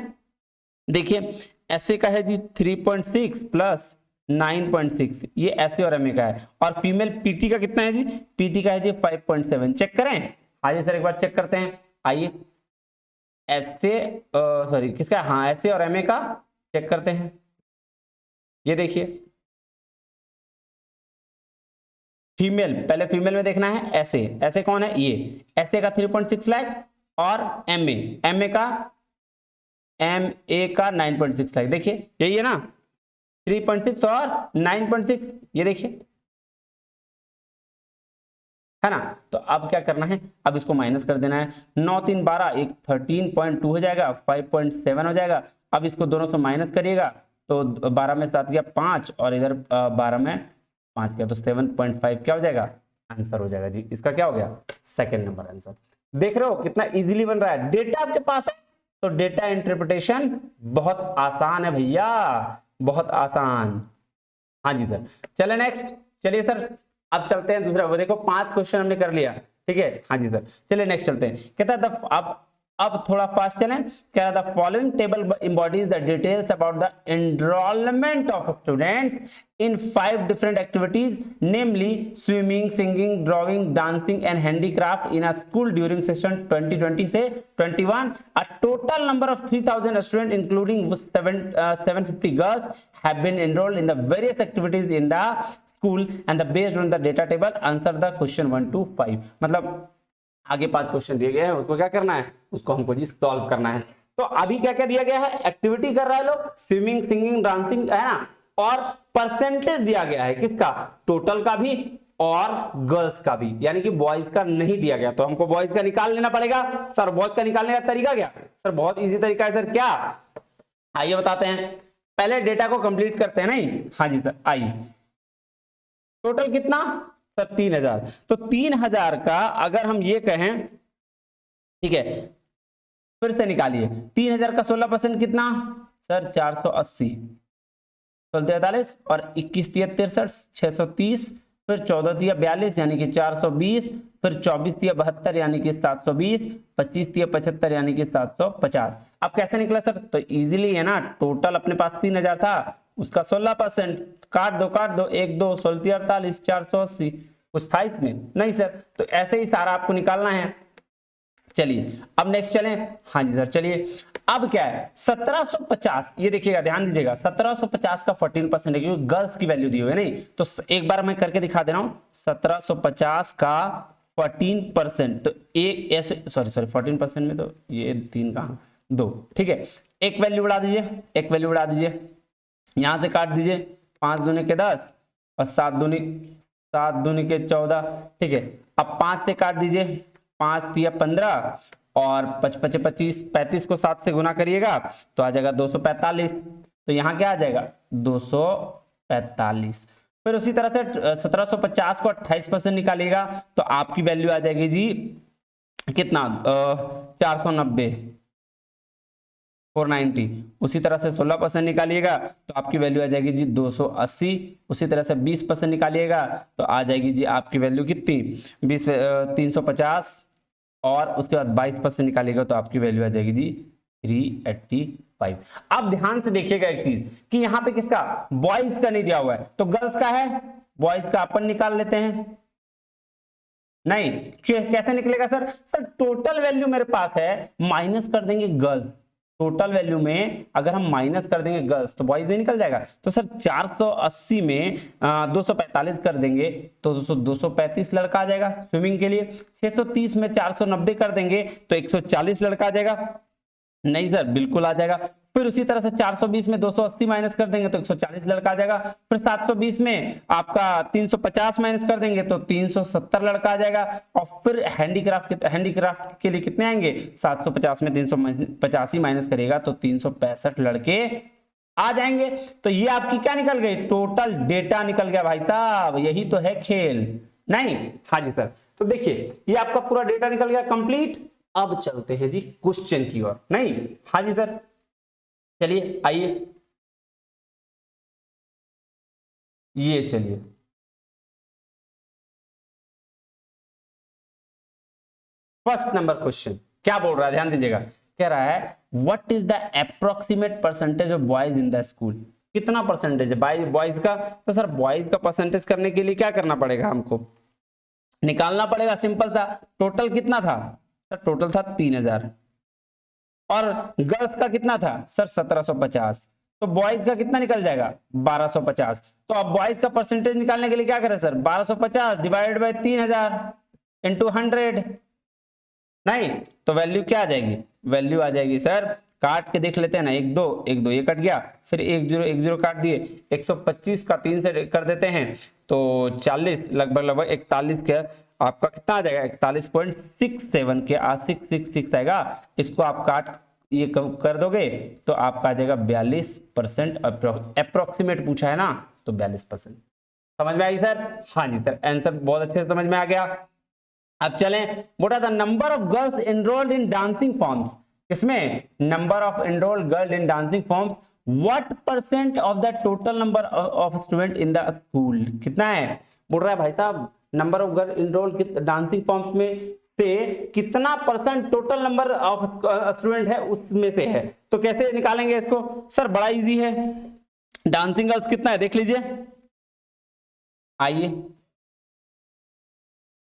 देखिए एसए का है जी 3.6 प्लस 9.6, ये एसए और एमए का है, और फीमेल पीटी का कितना है जी, पीटी का है जी 5.7। चेक करें, आइए सर एक बार चेक करते हैं, आइए एसए सॉरी किसका, हाँ एसए और एमए का चेक करते हैं। ये देखिए फीमेल, पहले फीमेल में देखना है, ऐसे ऐसे कौन है, ये ऐसे का 3.6 लाख और एमए, एमए का 9.6 लाख, देखिए यही है ना, 3.6 और 9.6, ये देखिए है ना। तो अब क्या करना है, अब इसको माइनस कर देना है, 9 3 12, एक 13.2 हो जाएगा, 5.7 हो जाएगा। अब इसको दोनों से माइनस करिएगा तो 12 में 7 गया 5 और इधर 12 में 5 गया तो 7.5 क्या हो जाएगा, आंसर हो जाएगा जी। इसका क्या हो गया, सेकंड नंबर आंसर। देख रहे हो कितना इजीली बन रहा है, डेटा आपके पास है तो डेटा इंटरप्रिटेशन बहुत आसान है भैया, बहुत आसान। हाँ जी सर, चले नेक्स्ट, चलिए सर अब चलते हैं दूसरा, वो देखो 5 क्वेश्चन हमने कर लिया, ठीक है। हाँ जी सर, चलिए नेक्स्ट चलते हैं। कहता है अब थोड़ा फास्ट चलें, कह रहा था following table embodies the details about the enrolment of students in 5 different activities, namely swimming, singing, drawing, dancing and handicraft in a school during session 2020 से 21। A total number of 3000 student including 750 girls have been enrolled in the various activities in the school and the based on the data table answer the question 1 to 5। मतलब आगे 5 question दिए गए हैं, उसको क्या करना है, उसको हमको जी सॉल्व करना है। तो अभी क्या क्या दिया गया है, एक्टिविटी कर रहा है लोग, स्विमिंग, सिंगिंग, डांसिंग है ना, और परसेंटेज दिया गया है किसका, टोटल का भी और गर्ल्स का भी, यानी कि बॉयज का नहीं दिया गया, तो हमको बॉयज का निकाल लेना पड़ेगा। सर बॉयज का निकालने का तरीका क्या, सर बहुत इजी तरीका है सर, क्या आइए बताते हैं, पहले डेटा को कंप्लीट करते हैं नहीं। हाँ जी सर, आइए टोटल कितना सर 3000, तो 3000 का अगर हम ये कहें, ठीक है फिर से निकालिए, 3000 का 16% कितना सर 480, 43 और 21 तिया 63, 630, फिर 14 तिया 42 यानी कि 420, फिर 24 तिया 72 यानी कि 720, 25 तिया 75 यानी कि 750। अब कैसे निकला सर, तो इजीली है ना, टोटल अपने पास 3000 था, उसका 16%, काट दो 1 2 16 48 480, कुछ था इसमें नहीं सर, तो ऐसे ही सारा आपको निकालना है। चलिए अब नेक्स्ट चलें, हाँ जी सर चलिए, अब क्या है 1750, ये देखिएगा ध्यान दीजिएगा, 1750 का 14% है क्योंकि गर्ल्स की वैल्यू दी हुई है नहीं, तो एक बार मैं करके दिखा दे रहा हूं, 1750 का 14%, तो एक ऐसे सॉरी 14% में तो ये 3 कहां 2, ठीक है, एक वैल्यू बढ़ा दीजिए, एक वैल्यू बढ़ा दीजिए, यहां से काट दीजिए, 5 दूनी के 10 और 7 दूनी के 14, ठीक है। अब 5 से काट दीजिए, 5 तिया 15 और 5 5 25 35 को 7 से गुना करिएगा तो आ जाएगा 245, तो यहाँ क्या आ जाएगा 245। फिर उसी तरह से 1750 को 28% निकालिएगा तो आपकी वैल्यू आ जाएगी जी कितना 490 490। उसी तरह से 16% निकालिएगा तो आपकी वैल्यू आ जाएगी जी 280। उसी तरह से 20% निकालिएगा तो आ जाएगी जी आपकी वैल्यू कितनी 350 और उसके बाद 22% निकालिएगा तो आपकी वैल्यू आ जाएगी जी 385। अब ध्यान से देखिएगा एक चीज कि यहाँ पे किसका बॉयज का नहीं दिया हुआ है तो गर्ल्स का है, बॉयज का अपन निकाल लेते हैं। नहीं कैसे निकलेगा सर टोटल वैल्यू मेरे पास है, माइनस कर देंगे गर्ल्स, टोटल वैल्यू में अगर हम माइनस कर देंगे गर्ल्स तो बॉयज नहीं निकल जाएगा। तो सर 480 में 245 कर देंगे तो 235 लड़का आ जाएगा स्विमिंग के लिए। 630 में 490 कर देंगे तो 140 लड़का आ जाएगा। नहीं सर बिल्कुल आ जाएगा। फिर उसी तरह से 420 में 280 माइनस कर देंगे तो 140 लड़का आ जाएगा। फिर 720 में आपका 350 माइनस कर देंगे तो 370 लड़का आ जाएगा। और फिर हैंडीक्राफ्ट के लिए कितने आएंगे 750 में 385 माइनस करेगा तो 365 लड़के आ जाएंगे। तो ये आपकी क्या निकल गई टोटल डेटा निकल गया भाई साहब, यही तो है खेल। नहीं हाँ जी सर, तो देखिए ये आपका पूरा डेटा निकल गया कंप्लीट। अब चलते हैं जी क्वेश्चन की ओर। नहीं हाँ जी सर चलिए आइए ये चलिए फर्स्ट नंबर क्वेश्चन क्या बोल रहा है, ध्यान दीजिएगा। कह रहा है what is the approximate percentage of boys in the school. कितना परसेंटेज है बॉयज का? तो सर बॉयज का परसेंटेज करने के लिए क्या करना पड़ेगा, हमको निकालना पड़ेगा, सिंपल सा। टोटल कितना था सर? टोटल था 3000 और गर्ल्स का कितना था सर? 1750। तो बॉयज का कितना निकल जाएगा? 1250। तो अब बॉयज का परसेंटेज निकालने के लिए क्या करें सर? 1250 divided by 3000 into 100। नहीं तो वैल्यू क्या आ जाएगी? वैल्यू आ जाएगी सर, काट के देख लेते हैं ना, 1 2 1 2 ये कट गया, फिर 1 0 1 0 काट दिए, 125 का 3 से कर देते हैं तो 40, लगभग लगभग 41 के आपका कितना आ जाएगा? 41.67 के 666 आएगा। इसको आप काट ये कर दोगे तो आपका आ जाएगा 42%। अप्रोक्सीमेट पूछा है ना, तो 42%। समझ में आई सर? हाँ जी सर, आंसर बहुत अच्छे से समझ में आ गया। अब चलें, what are the number of girls enrolled in dancing forms. इसमें number of enrolled girl in dancing forms, what percent of the total number of student in the school. कितना है? बोल रहा है भाई साहब number of girl enrolled dancing forms में से कितना percent total number of student है उसमें से है। तो कैसे निकालेंगे इसको सर? बड़ा इजी है। डांसिंग गर्ल्स कितना है देख लीजिए, आइए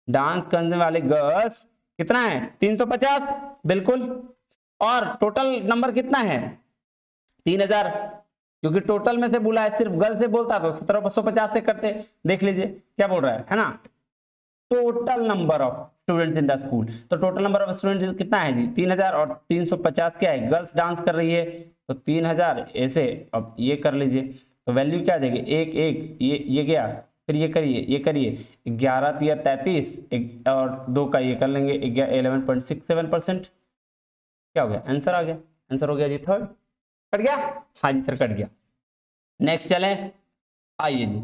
डांस करने वाले गर्ल्स कितना है? 350 बिल्कुल। और टोटल नंबर कितना है? 3000, क्योंकि टोटल में से बोला है, सिर्फ गर्ल से बोलता तो 1750 से करते। देख लीजिए क्या बोल रहा है ना, total number of students in the school. तो टोटल नंबर ऑफ स्टूडेंट कितना है जी? 3000 और 350 क्या है? गर्ल्स डांस कर रही है तो 3000 ऐसे। अब ये कर लीजिए तो वैल्यू क्या आ जाएगी? 1 1 ये गया, फिर ये करिए 11 3 33 और 2 का ये कर लेंगे 11.67%। क्या हो गया? आंसर आ गया। आंसर हो गया जी थर्ड। कट गया? हाँ जी सर कट गया। नेक्स्ट चलें, आइए जी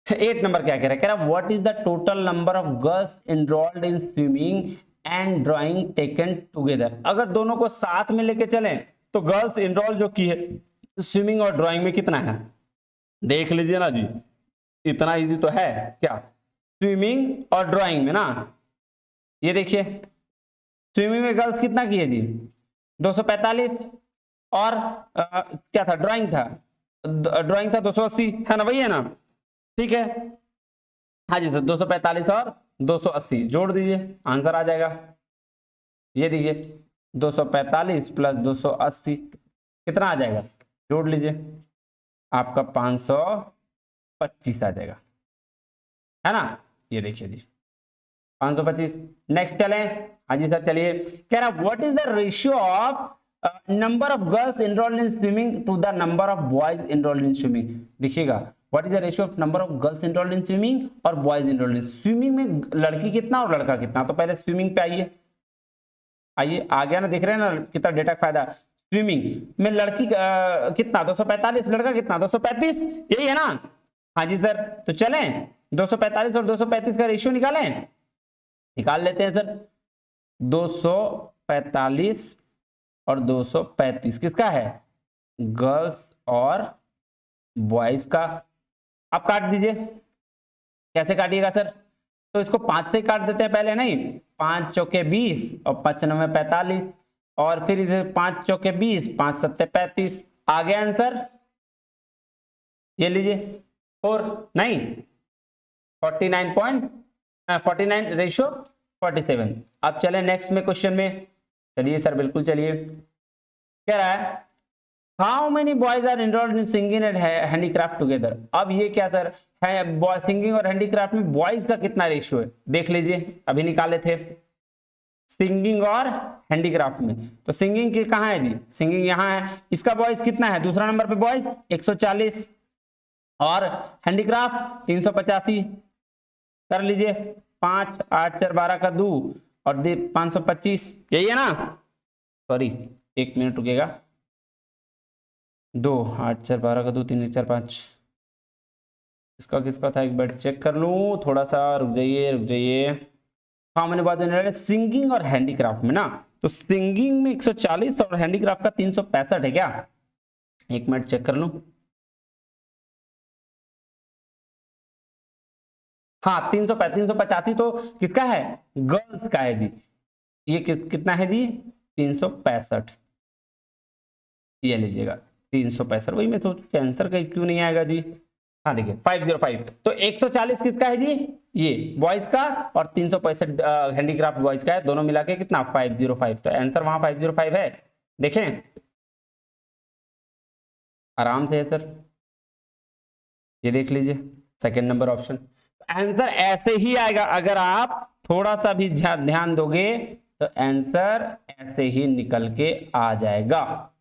8 नंबर क्या कह रहा है? कह रहा है what is the total number of girls enrolled in swimming and drawing taken together. अगर दोनों को साथ में लेके चलें तो गर्ल्स एनरोल जो की है स्विमिंग और ड्राइंग में कितना है? देख लीजिए ना जी, इतना इजी तो है क्या? स्विमिंग और ड्राइंग में ना, ये देखिए स्विमिंग में गर्ल्स कितना की है जी? 245। और क्या था? ड्राइंग था, ड्राइंग था 280, है ना? वही है ना? ठीक है, हाँ जी सर 245 और 280 जोड़ दीजिए, आंसर आ जाएगा। ये दीजिए 245 प्लस 280 कितना आ जाएगा? जोड़ लीजिए, आपका 525 आ जाएगा, है ना? ये देखिए जी 525। नेक्स्ट चलें, हाँ जी सर चलिए। कह रहा what is the ratio of number of girls enrolled in swimming to the number of boys enrolled in swimming. देखिएगा what is the ratio of number of girls enrolled in swimming और boys enrolled in swimming में लड़की कितना और लड़का कितना। तो पहले स्विमिंग पे आइए, आइए आ गया ना, देख रहे हैं ना कितना डेटा का फायदा। स्विमिंग में लड़की कितना? 245, लड़का कितना? 235, यही है ना? हाँ जी सर, तो चलें 245 और 235 का रेशियो निकालें, निकाल लेते हैं सर। 245 और 235 किसका है? गर्ल्स और बॉयज का। आप काट दीजिए, कैसे काटिएगा सर? तो इसको 5 से काट देते हैं पहले, नहीं 5 चौके 20 और 5 9 45 और फिर इधर 5 चौके 20 5 7 35 आ गया आंसर। ये लीजिए 4 नहीं 49 रेशियो 47। अब चले नेक्स्ट में क्वेश्चन में, चलिए सर बिल्कुल चलिए। कह रहा है how many boys are enrolled in singing and handicraft together. अब ये क्या सर है? सिंगिंग और हैंडीक्राफ्ट में बॉयज का कितना रेशियो है? देख लीजिए, अभी निकाले थे सिंगिंग और हैंडीक्राफ्ट में। तो सिंगिंग की कहाँ है जी? सिंगिंग यहाँ है, इसका बॉयज कितना है? दूसरा नंबर पे बॉयज 140 और हैंडीक्राफ्ट 385। कर लीजिए 5 8 4 12 का 2 और 525, यही है ना? सॉरी 1 मिनट रुकेगा, 2 8 4 12 का 2 3 1 4 5, इसका किसका था? एक बार चेक कर लूं, थोड़ा सा रुक जाइए। हाँ मैंने बात सिंगिंग और हैंडीक्राफ्ट में ना, तो सिंगिंग में 140 और हैंडीक्राफ्ट का 365 है क्या? 1 मिनट चेक कर लूं। हाँ 385 तो किसका है, गर्ल्स का है जी। ये कितना है जी, 365, ये लीजिएगा 365। वही मैं सोच के आंसर का क्यों नहीं आएगा जी। हाँ देखिए 505, तो 140 किसका है जी, ये बॉयज का, और 365 हैंडीक्राफ्ट बॉयज का है, दोनों मिला के कितना 505, तो आंसर वहां 505 है। देखें आराम से है सर, ये देख लीजिए सेकंड नंबर ऑप्शन। आंसर ऐसे ही आएगा, अगर आप थोड़ा सा भी ध्यान दोगे तो आंसर ऐसे ही निकल के आ जाएगा।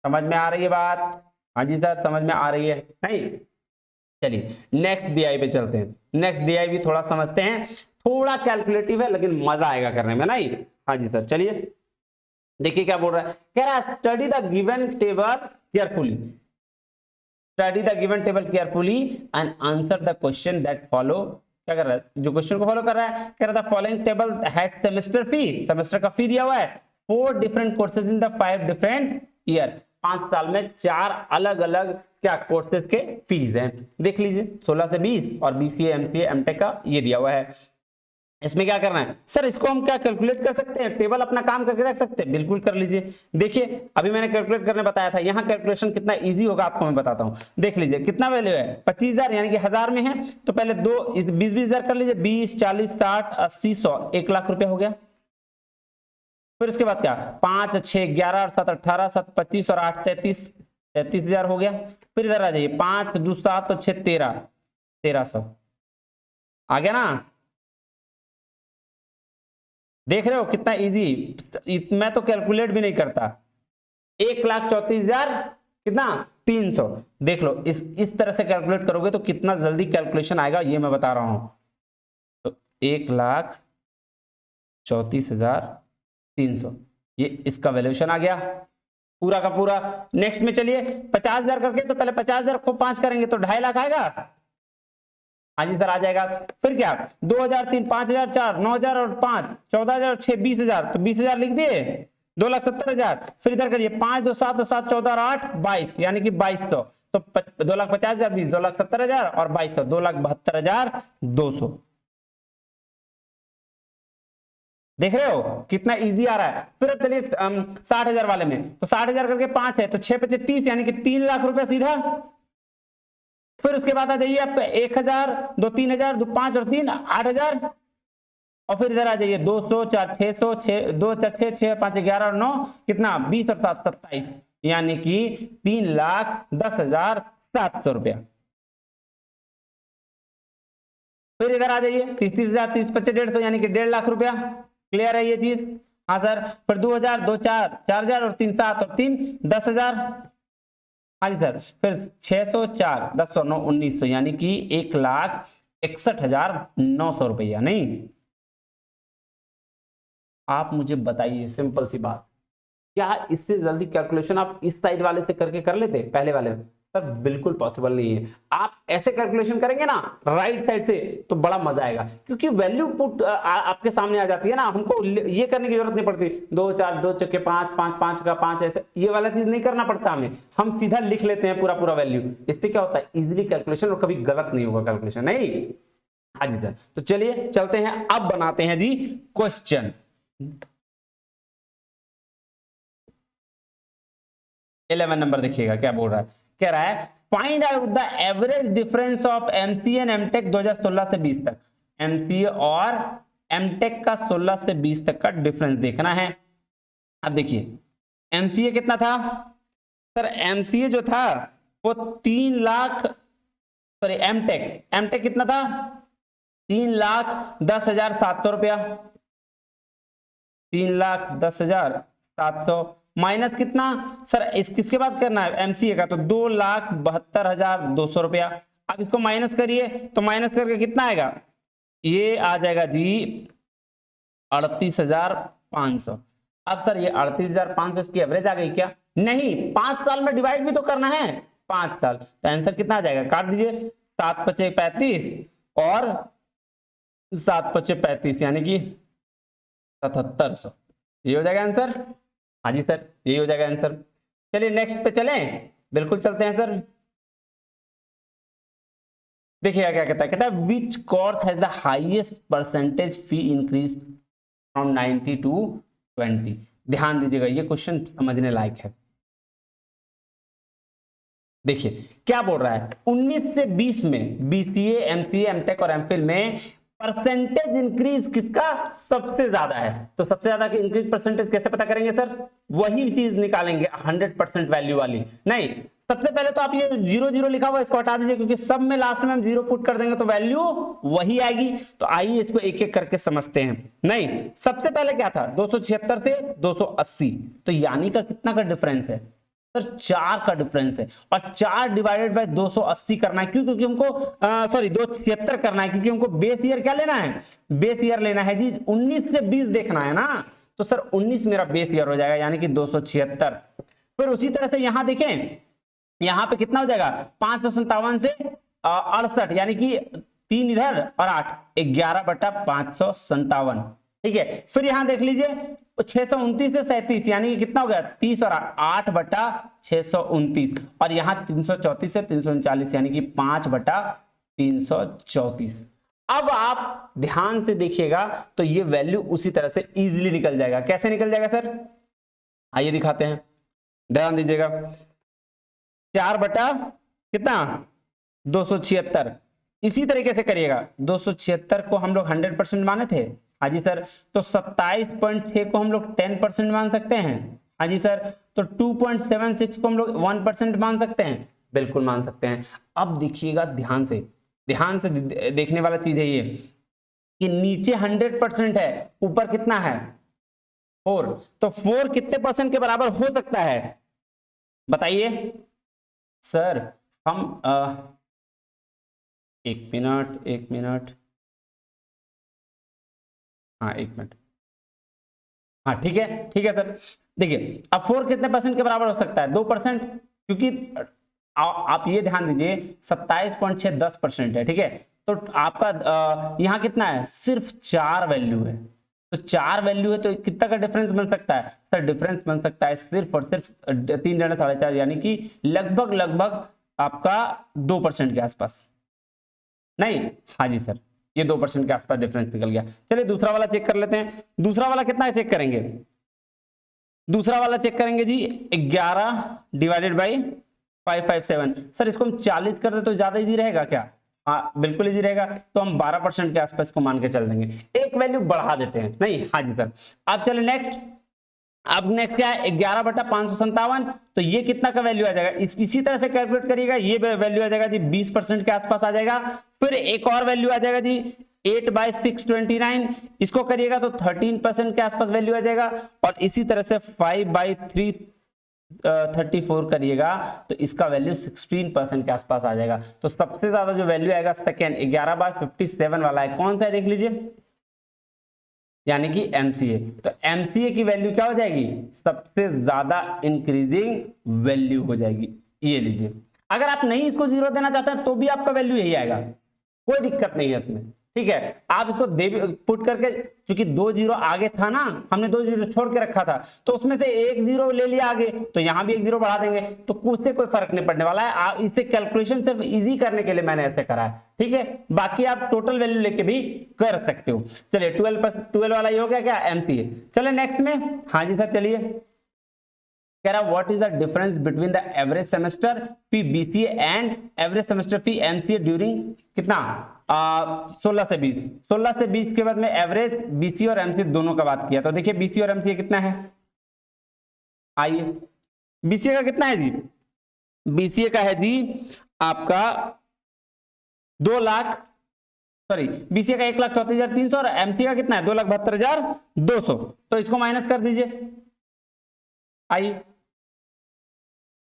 समझ में आ रही है बात, हाँ जी सर समझ में आ रही है नहीं। चलिए नेक्स्ट डीआई पे चलते हैं। नेक्स्ट डीआई भी थोड़ा समझते हैं, थोड़ा कैलकुलेटिव है लेकिन मजा आएगा करने में नहीं। हाँ जी सर चलिए देखिए क्या बोल रहा है, कह रहा है study the given table carefully, study the given table carefully and answer the question that follow. क्या कर रहा है, जो क्वेश्चन को फॉलो कर रहा है, कह रहा था following table has semester fee, semester का फी दिया हुआ है 4 different courses in the 5 different year, 5 साल में 4 अलग अलग क्या कोर्सेज के फीस हैं। देख लीजिए 16 से 20 और बीसीए एमसीए एमटेक का ये दिया हुआ है। इसमें क्या करना है सर, इसको हम क्या कैलकुलेट कर सकते हैं, टेबल अपना काम करके रख सकते हैं, बिल्कुल कर लीजिए। देखिए अभी मैंने कैलकुलेट करने बताया था, यहां कैलकुलेशन कितना इजी होगा आपको मैं बताता हूं। देख लीजिए कितना वैल्यू है 25,000 यानी कि 1000 में है, तो पहले 20,000 कर लीजिए, 20 40 60 80 100, 1 लाख रुपया हो गया। फिर उसके बाद क्या 5 6 11 और 7 18 7 25 और 8 33, 33,000 हो गया। फिर इधर आ जाइए 5 2 7 और 6 13, 1300 आ गया ना। देख रहे हो कितना इजी, मैं तो कैलकुलेट भी नहीं करता। 1,34,000 कितना 300, देख लो इस तरह से कैलकुलेट करोगे तो कितना जल्दी कैलकुलेशन आएगा ये मैं बता रहा हूं। तो 1,34,300 ये इसका वैल्यूएशन आ गया पूरा का पूरा। नेक्स्ट में चलिए 50,000 करके, तो पहले 50,000 को 5 करेंगे तो 2.5 लाख आएगा। हाँ जी सर आ जाएगा। फिर क्या 2,000 3 5,000 4 9,000 और 5 14,000 6 20,000, तो 20,000 लिख दिए 2,70,000। फिर इधर करिए 5 2 7 7 14 और 8 22 यानी कि 2,200, तो 2,50,000 20 2,70,000 और 2,200 2,72,200। देख रहे हो कितना इजी आ रहा है। फिर अब चलिए 60,000 वाले में, तो 60,000 करके 5 है तो 6 5 30 यानी कि 3 लाख रुपया सीधा। फिर उसके बाद आ जाइए आपका 1,000 2 3,000 2 5 और 3 8,000, और फिर इधर आ जाइए 200 4 600 6 2 4 6 6 5 11 और 9 कितना 20 और 7 27 यानी कि 3,10,700 रुपया। फिर इधर आ जाइए 30,000 30 25 150 यानी कि 1.5 लाख रुपया। क्लियर है ये चीज, हाँ सर। फिर 2,000 2 4 4,000 और 3 7 और 3 10,000, हाँ जी सर। फिर 600 4 10 और 9 1900 यानी कि 1,61,900 रुपया। नहीं आप मुझे बताइए सिंपल सी बात, क्या इससे जल्दी कैलकुलेशन आप इस साइड वाले से करके कर लेते पहले वाले में? सर बिल्कुल पॉसिबल नहीं है। आप ऐसे कैलकुलेशन करेंगे ना राइट साइड से तो बड़ा मजा आएगा, क्योंकि वैल्यू पुट आपके सामने आ जाती है ना, हमको ये करने की जरूरत नहीं पड़ती 2 4 2 चक्के 5 5 5 का 5 ऐसे ये वाला चीज नहीं करना पड़ता हमें, हम सीधा लिख लेते हैं पूरा पूरा वैल्यू। इससे क्या होता है इजिली कैलकुलेशन, और कभी गलत नहीं होगा कैलकुलेशन। नहीं हाँ जी सर, तो चलिए चलते हैं अब बनाते हैं जी क्वेश्चन। 11 नंबर देखिएगा क्या बोल रहा है, कह रहा है find out the average difference of MCA and MTech 2016 से 20 तक। एमसीए और एमटेक का 16 से 20 तक का डिफरेंस देखना है। अब देखिए एमसीए कितना था सर, एमसीए जो था वो 3 लाख, सॉरी एमटेक, एमटेक कितना था 3,10,700 रुपया, 3,10,700 माइनस कितना सर इस किसके बाद करना है एमसीए का, तो 2,72,200 रुपया। अब इसको माइनस करिए तो माइनस करके कितना आएगा, ये आ जाएगा जी 38,500। अब सर ये 38,500 इसकी एवरेज आ गई क्या, नहीं 5 साल में डिवाइड भी तो करना है, 5 साल, तो आंसर कितना आ जाएगा, काट दीजिए 7 5 35 और 7 5 35 यानी कि 7,700, ये हो जाएगा आंसर। हाँ जी सर यही हो जाएगा आंसर। चलिए नेक्स्ट पे चलें, बिल्कुल चलते हैं सर। देखिएगा क्या कहता है which course has the highest percentage fee increase from 90 to 20। ध्यान दीजिएगा, ये क्वेश्चन समझने लायक है। देखिए क्या बोल रहा है, 19 से 20 में बीसीए, एमसीए, एमटेक और एमफिल में परसेंटेज इंक्रीज किसका सबसे ज्यादा है। तो सबसे ज्यादा की इंक्रीज परसेंटेज कैसे पता करेंगे सर, वही चीज निकालेंगे 100% वैल्यू वाली। नहीं, सबसे पहले तो आप ये 0 0 लिखा हुआ इसको हटा दीजिए, क्योंकि सब में लास्ट में हम 0 पुट कर देंगे तो वैल्यू वही आएगी। तो आइए इसको एक एक करके समझते हैं। नहीं, सबसे पहले क्या था, 276 से 280, तो यानी का कितना का डिफरेंस है सर, 4 का डिफरेंस है। और 4 डिवाइडेड बाय 280 करना है, क्यों, क्योंकि हमको सॉरी 276 करना है, क्योंकि हमको बेस ईयर क्या लेना है, बेस ईयर लेना है जी। 19 से 20 देखना है ना, तो सर 19 मेरा बेस ईयर हो जाएगा, यानी कि 276। फिर उसी तरह से यहां देखें, यहां पे कितना हो जाएगा, 557 से 68, यानी कि 3 इधर और 8, 11/557। ठीक है, फिर यहां देख लीजिए 629 से 37, यानी कि कितना हो गया, 30 और 8/629, और यहां 334 से 339, यानी कि 5/334। अब आप ध्यान से देखिएगा तो ये वैल्यू उसी तरह से इजीली निकल जाएगा। कैसे निकल जाएगा सर, आइए दिखाते हैं, ध्यान दीजिएगा। 4 बटा कितना, 276। इसी तरीके से करिएगा, 276 को हम लोग 100% माने थे, हाँ जी सर, तो 27.6 को हम लोग 10% मान सकते हैं, हाँ जी सर, तो 2.76 को हम लोग 1% मान सकते हैं, बिल्कुल मान सकते हैं। अब देखिएगा ध्यान से देखने वाला चीज है ये कि नीचे 100% है, ऊपर कितना है 4, तो 4 कितने परसेंट के बराबर हो सकता है बताइए सर। हम एक मिनट, हाँ 1 मिनट, हाँ ठीक है सर। देखिए अब 4 कितने परसेंट के बराबर हो सकता है, 2%, क्योंकि आप ये ध्यान दीजिए 27.6 10% है, ठीक है। तो आपका यहाँ कितना है, सिर्फ 4 वैल्यू है, तो 4 वैल्यू है, तो कितना का डिफरेंस बन सकता है सर, डिफरेंस बन सकता है सिर्फ और सिर्फ 3 × 4.5, यानी कि लगभग आपका 2% के आसपास। नहीं, हाँ जी सर, ये 2% के आसपास डिफरेंस निकल गया। चलिए दूसरा वाला चेक कर लेते हैं। दूसरा वाला कितना है चेक करेंगे, दूसरा वाला चेक करेंगे जी, 11 डिवाइडेड बाई 557। सर इसको हम 40 कर दे तो ज्यादा इजी रहेगा क्या, हाँ बिल्कुल इजी रहेगा, तो हम 12% के आसपास को मान के चल देंगे, एक वैल्यू बढ़ा देते हैं। नहीं, हाँ जी सर। अब चले नेक्स्ट, अब नेक्स्ट क्या है, 11/557, तो ये कितना का वैल्यू आ जाएगा, इसी तरह से कैलकुलेट करिएगा, ये वैल्यू आ जाएगा जी 20% के आसपास आ जाएगा। फिर एक और वैल्यू आ जाएगा जी 8/629, इसको करिएगा तो 13% के आसपास वैल्यू आ जाएगा। और इसी तरह से 5/334 करिएगा तो इसका वैल्यू 16% के आसपास आ जाएगा। तो सबसे ज्यादा जो वैल्यू आएगा सेकेंड 11/57 वाला है, कौन सा है देख लीजिए, यानी कि एमसीए। तो एमसीए की वैल्यू क्या हो जाएगी, सबसे ज्यादा इंक्रीजिंग वैल्यू हो जाएगी, ये लीजिए। अगर आप नहीं इसको 0 देना चाहते हैं तो भी आपका वैल्यू यही आएगा, कोई दिक्कत नहीं है इसमें, ठीक है। आप इसको पुट करके, क्योंकि 2 0 आगे था ना, हमने 2 0 छोड़ के रखा था, तो उसमें से 1 0 ले लिया आगे, तो यहां भी 1 0 बढ़ा देंगे, तो उससे कोई फर्क नहीं पड़ने वाला है। आप इसे कैलकुलेशन सिर्फ इजी करने के लिए मैंने ऐसे करा है, ठीक है। बाकी आप टोटल वैल्यू लेके भी कर सकते हो। चलिए 12 वाला ये हो गया क्या, एमसीए। चले नेक्स्ट में, हाँ जी सर चलिए, कह रहा what is the difference between the average semester fee BCA and average semester fee MCA during कितना 16 से 20। 16 से 20 के बाद में एवरेज बीसीए और एमसीए दोनों का बात किया, तो देखिए बीसीए और एमसीए कितना है, आइए बीसीए का कितना है जी, बीसीए का है जी आपका 2 लाख, सॉरी बीसीए का 1,34,300 और एमसीए का कितना है 2,72,200। तो इसको माइनस कर दीजिए, आइए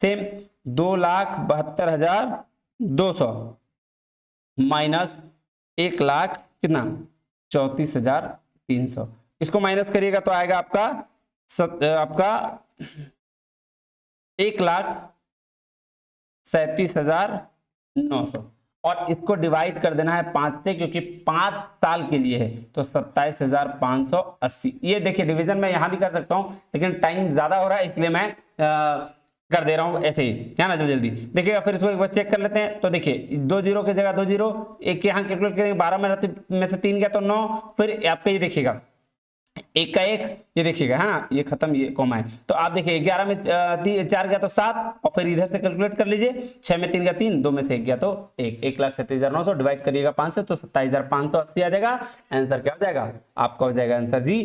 सेम 2,72,200 माइनस 1,00,000 कितना 34,300, इसको माइनस करिएगा तो आएगा आपका 1,37,900, और इसको डिवाइड कर देना है 5 से, क्योंकि 5 साल के लिए है, तो 27,580। ये देखिए डिवीजन मैं यहां भी कर सकता हूं, लेकिन टाइम ज्यादा हो रहा है, इसलिए मैं कर दे रहा हूं ऐसे ही, है ना, जल्दी जल्दी देखिएगा। फिर इसको एक बार चेक कर लेते हैं। तो देखिए 2 जीरो की जगह 2 जीरो, एक यहाँ कैलकुलेट करेंगे, 12 में से 3 गया तो 9। फिर आपका ये देखिएगा एक का एक, ये देखिएगा है ना, ये खत्म, ये कॉमा है। तो आप देखिए 11 में 4 गया तो 7, और फिर इधर से कैलकुलेट कर लीजिए, 6 में 3 गया 3, 2 में से 1 गया तो 1। 1,37,900 डिवाइड करिएगा 5 से तो 27,580 आ जाएगा। आंसर क्या हो जाएगा आपका, हो जाएगा आंसर जी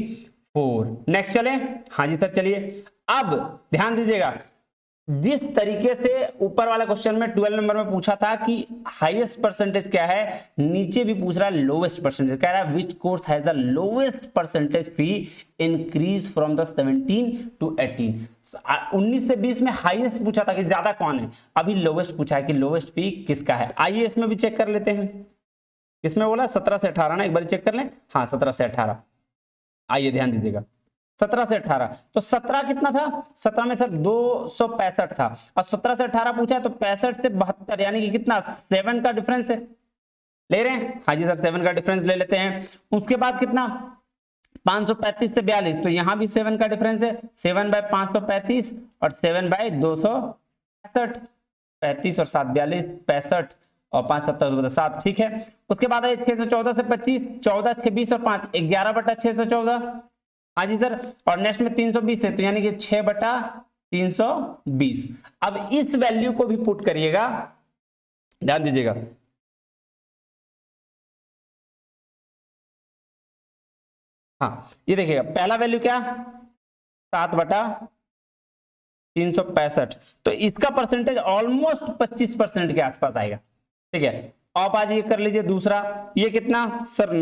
4। नेक्स्ट चले, हाँ जी सर चलिए। अब ध्यान दीजिएगा, जिस तरीके से ऊपर वाला क्वेश्चन में 12 नंबर में पूछा था कि हाईएस्ट परसेंटेज क्या है, नीचे भी पूछ रहा है लोवेस्ट परसेंटेज। कह रहा है which course has the lowest percentage fee increase from the 17 to 18। 19 से 20 में हाईएस्ट पूछा था कि ज्यादा कौन है, अभी लोवेस्ट पूछा है कि लोवेस्ट फी किसका है। आइए इसमें भी चेक कर लेते हैं। इसमें बोला 17 से 18 ना, एक बार चेक कर लें। हाँ 17 से 18, आइए ध्यान दीजिएगा 17 से 18। तो 17 कितना था, 17 में सर 265 था, और 17 से 18 पूछा है तो 65 से 72 यानी कि कितना, 7 का डिफरेंस है, ले रहे हैं। हाँ जी सर 7 का डिफरेंस ले लेते हैं। उसके बाद कितना, 535 से 42, तो यहां भी 7 का डिफरेंस है, 7 बाय 535 और 7 बाय 265, 35 और 7 42, 65 और 5 7 7, ठीक है। उसके बाद है 614 से 25, 14 6 20 और 5 11/614, हाँ जी सर। और नेक्स्ट में 320 है तो यानी कि 6/320। अब इस वैल्यू को भी पुट करिएगा, ध्यान दीजिएगा। हाँ ये देखिएगा पहला वैल्यू क्या, 7/365, तो इसका परसेंटेज ऑलमोस्ट 25% के आसपास आएगा, ठीक है। आप आज ये कर लीजिए दूसरा, ये कितना सर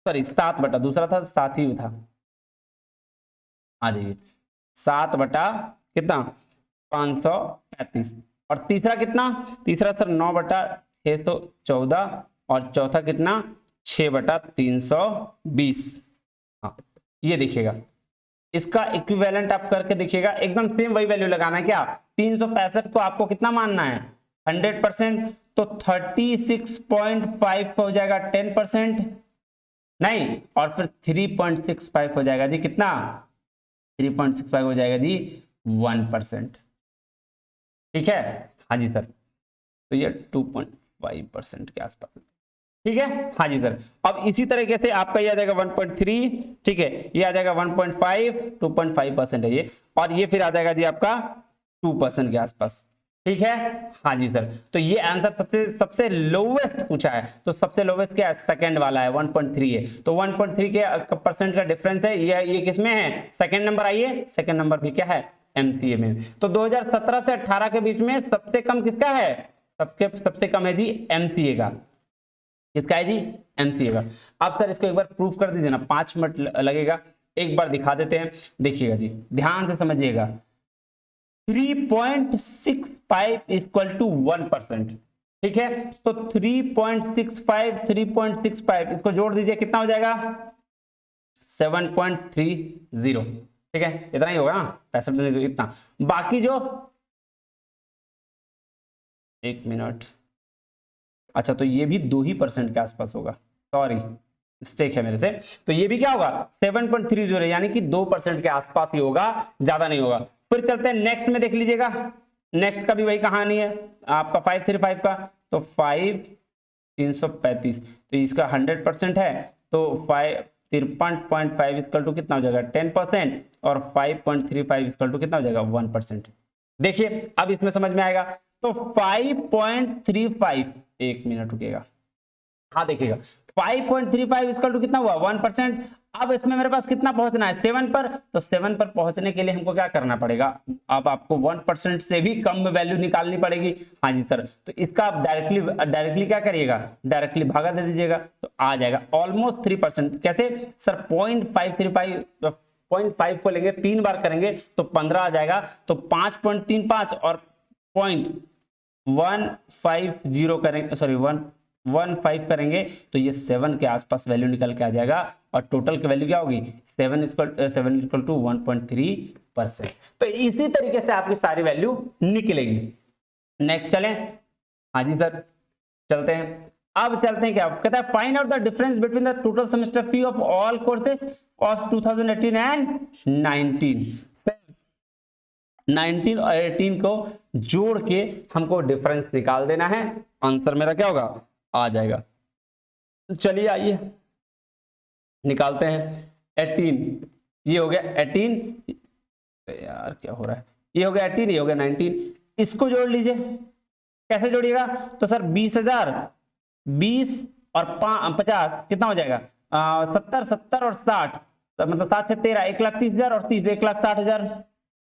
7 दूसरा था 7 ही था, आ जाइए 7 कितना 535, और तीसरा कितना, तीसरा सर 9/614, और चौथा कितना 6/320। हाँ ये देखिएगा, इसका इक्विवेलेंट आप करके देखिएगा, एकदम सेम वही वैल्यू लगाना है। क्या 365 को आपको कितना मानना है 100%, तो 36.5 हो जाएगा 10%, नहीं, और फिर 3.65 हो जाएगा जी कितना, 3.65 हो जाएगा जी 1%, ठीक है। हाँ जी सर, तो ये 2.5% के आसपास, ठीक है। हाँ जी सर, अब इसी तरीके से आपका ये आ जाएगा 1.3, ठीक है, ये आ जाएगा 1.5, 2.5% है ये, और ये फिर आ जाएगा जी आपका 2% के आसपास, ठीक है। हाँ जी सर, तो ये आंसर सबसे लोवेस्ट पूछा है, तो सबसे लोवेस्ट क्या है, सेकंड वाला है 1.3 है, तो 1.3 के परसेंट का डिफरेंस है, ये किसमें है, सेकंड नंबर। आइए सेकंड नंबर भी क्या है, एमसीए में। तो 2017 से 18 के बीच में सबसे कम किसका है, सबसे कम है जी एमसीए का, किसका है जी, एमसीए का। अब सर इसको एक बार प्रूफ कर दीजिए ना, 5 मिनट लगेगा, एक बार दिखा देते हैं, देखिएगा जी ध्यान से समझिएगा। 3.65 इक्वल टू 1%, ठीक है। तो 3.65 इसको जोड़ दीजिए, कितना हो जाएगा 7.30, ठीक है, इतना ही होगा ना, 65 इतना। बाकी जो, एक मिनट, अच्छा तो ये भी 2% के आसपास होगा, सॉरी मिस्टेक है मेरे से, तो ये भी क्या होगा 7.30 यानी कि 2% के आसपास ही होगा, ज्यादा नहीं होगा। फिर चलते हैं नेक्स्ट में, देख लीजिएगा नेक्स्ट का भी वही कहानी है आपका 535 का, तो 5,335, तो इसका 100% है, तो 53.5 इक्वल टू कितना हो जाएगा 10%, और 5.35 इक्वल टू कितना हो जाएगा 1%। देखिए अब इसमें समझ में आएगा, तो 5.35, एक मिनट रुकेगा, हाँ देखिएगा 5.35 इक्वल टू कितना हुआ 1%। अब इसमें मेरे पास कितना पहुंचना है 7 पर, तो 7 पर पहुंचने के लिए हमको क्या करना पड़ेगा, अब आपको 1% से भी कम वैल्यू निकालनी पड़ेगी। हाँ जी सर, तो इसका आप डायरेक्टली क्या करिएगा, डायरेक्टली भागा दे दीजिएगा, तो आ जाएगा ऑलमोस्ट 3%। कैसे सर 0.5 को लेंगे 3 बार करेंगे तो 15 आ जाएगा, तो 5.35 और 0.150 करेंगे, सॉरी 115 करेंगे तो ये 7 के आसपास वैल्यू निकल के आ जाएगा, और टोटल की वैल्यू क्या होगी 7 इक्वल टू 1.3%। तो इसी तरीके से आपकी सारी वैल्यू निकलेगी। नेक्स्ट चलें, हाँ जी सर चलते हैं। अब चलते हैं क्या कहता है, find out the difference between the total semester fee of all courses of 2018 and 19। 19 और 18 को जोड़ के हमको डिफरेंस निकाल देना है, आंसर मेरा क्या होगा, आ जाएगा। चलिए आइए निकालते हैं। 18 ये हो गया 18, यार क्या हो रहा है, ये हो गया 18, ये हो गया 19, इसको जोड़ लीजिए। कैसे जोड़िएगा, तो सर 20,000, 20 और 50 कितना हो जाएगा, 70, 70 और 60, मतलब 7 से 13, 1,30,000 और 30, 1,60,000।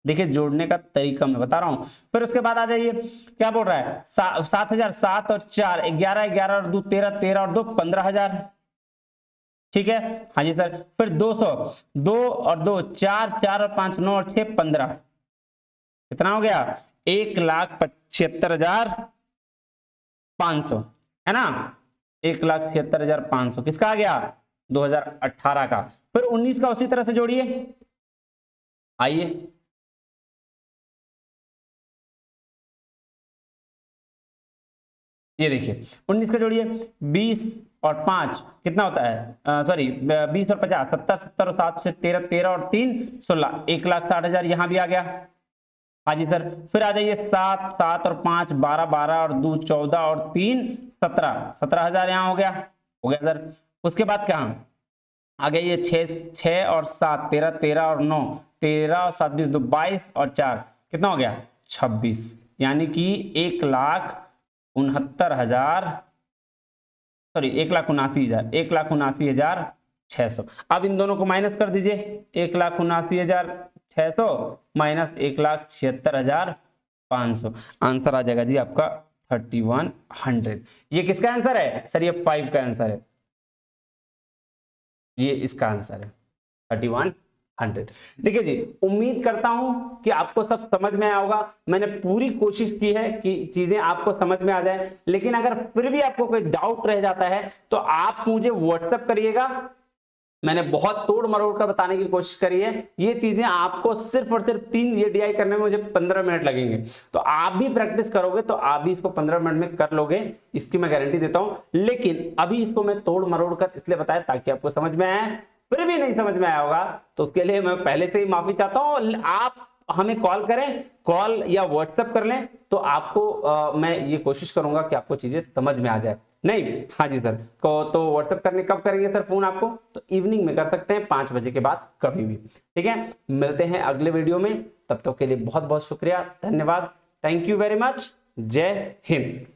देखिए जोड़ने का तरीका मैं बता रहा हूं। फिर उसके बाद आ जाइए, क्या बोल रहा है, 7,000, 7 और 4 11, 11 और 2 13, 13 और 2 15,000, ठीक है। हाँ जी सर। फिर 200, 2 और 2 4, 4 और 5 9 और 6 15, कितना हो गया, 1,76,500, है ना, 1,76,500 किसका आ गया, 2018 का। फिर 19 का उसी तरह से जोड़िए, आइए ये देखिए 19 का जोड़िए, 20 और 5 कितना होता है, सॉरी 20 और 50 70, 70 और 7 से 13, 13 और 3 16, 1,60,000 यहां भी आ गया। हाँ जी सर। फिर आ जाइए 7, 7 और 5 12, 12 और 2 14 और 3 17, 17,000 यहाँ हो गया सर। उसके बाद कहाँ आ गया, ये 6 और 7 13, 13 और 9 13 और 7 20 2 22 और 4 कितना हो गया, 26, यानी कि 1,69,000, सॉरी 1,79,000, 1,79,600। अब इन दोनों को माइनस कर दीजिए, 1,79,600 माइनस 1,76,500, आंसर आ जाएगा जी आपका 3,100। ये किसका आंसर है सर, ये 5 का आंसर है, ये इसका आंसर है 3,100। देखिए जी, उम्मीद करता हूं कि आपको सब समझ में आया होगा। मैंने पूरी कोशिश की है कि चीजें आपको समझ में आ जाए, लेकिन अगर फिर भी आपको कोई डाउट रह जाता है तो आप मुझे व्हाट्सएप करिएगा। मैंने बहुत तोड़ मरोड़ कर बताने की कोशिश करी है, ये चीजें आपको सिर्फ और सिर्फ 3 ये डीआई करने में मुझे 15 मिनट लगेंगे, तो आप भी प्रैक्टिस करोगे तो आप भी इसको 15 मिनट में कर लोगे, इसकी मैं गारंटी देता हूं। लेकिन अभी इसको मैं तोड़ मरोड़ कर इसलिए बताया ताकि आपको समझ में आए, फिर भी नहीं समझ में आया होगा तो उसके लिए मैं पहले से ही माफी चाहता हूं। आप हमें कॉल करें, कॉल या व्हाट्सएप कर लें, तो आपको मैं ये कोशिश करूंगा कि आपको चीजें समझ में आ जाए। नहीं, हाँ जी सर को तो व्हाट्सएप करने कब करेंगे सर फोन आपको, तो इवनिंग में कर सकते हैं 5 बजे के बाद कभी भी, ठीक है। मिलते हैं अगले वीडियो में, तब तक के लिए बहुत बहुत शुक्रिया, धन्यवाद, थैंक यू वेरी मच, जय हिंद।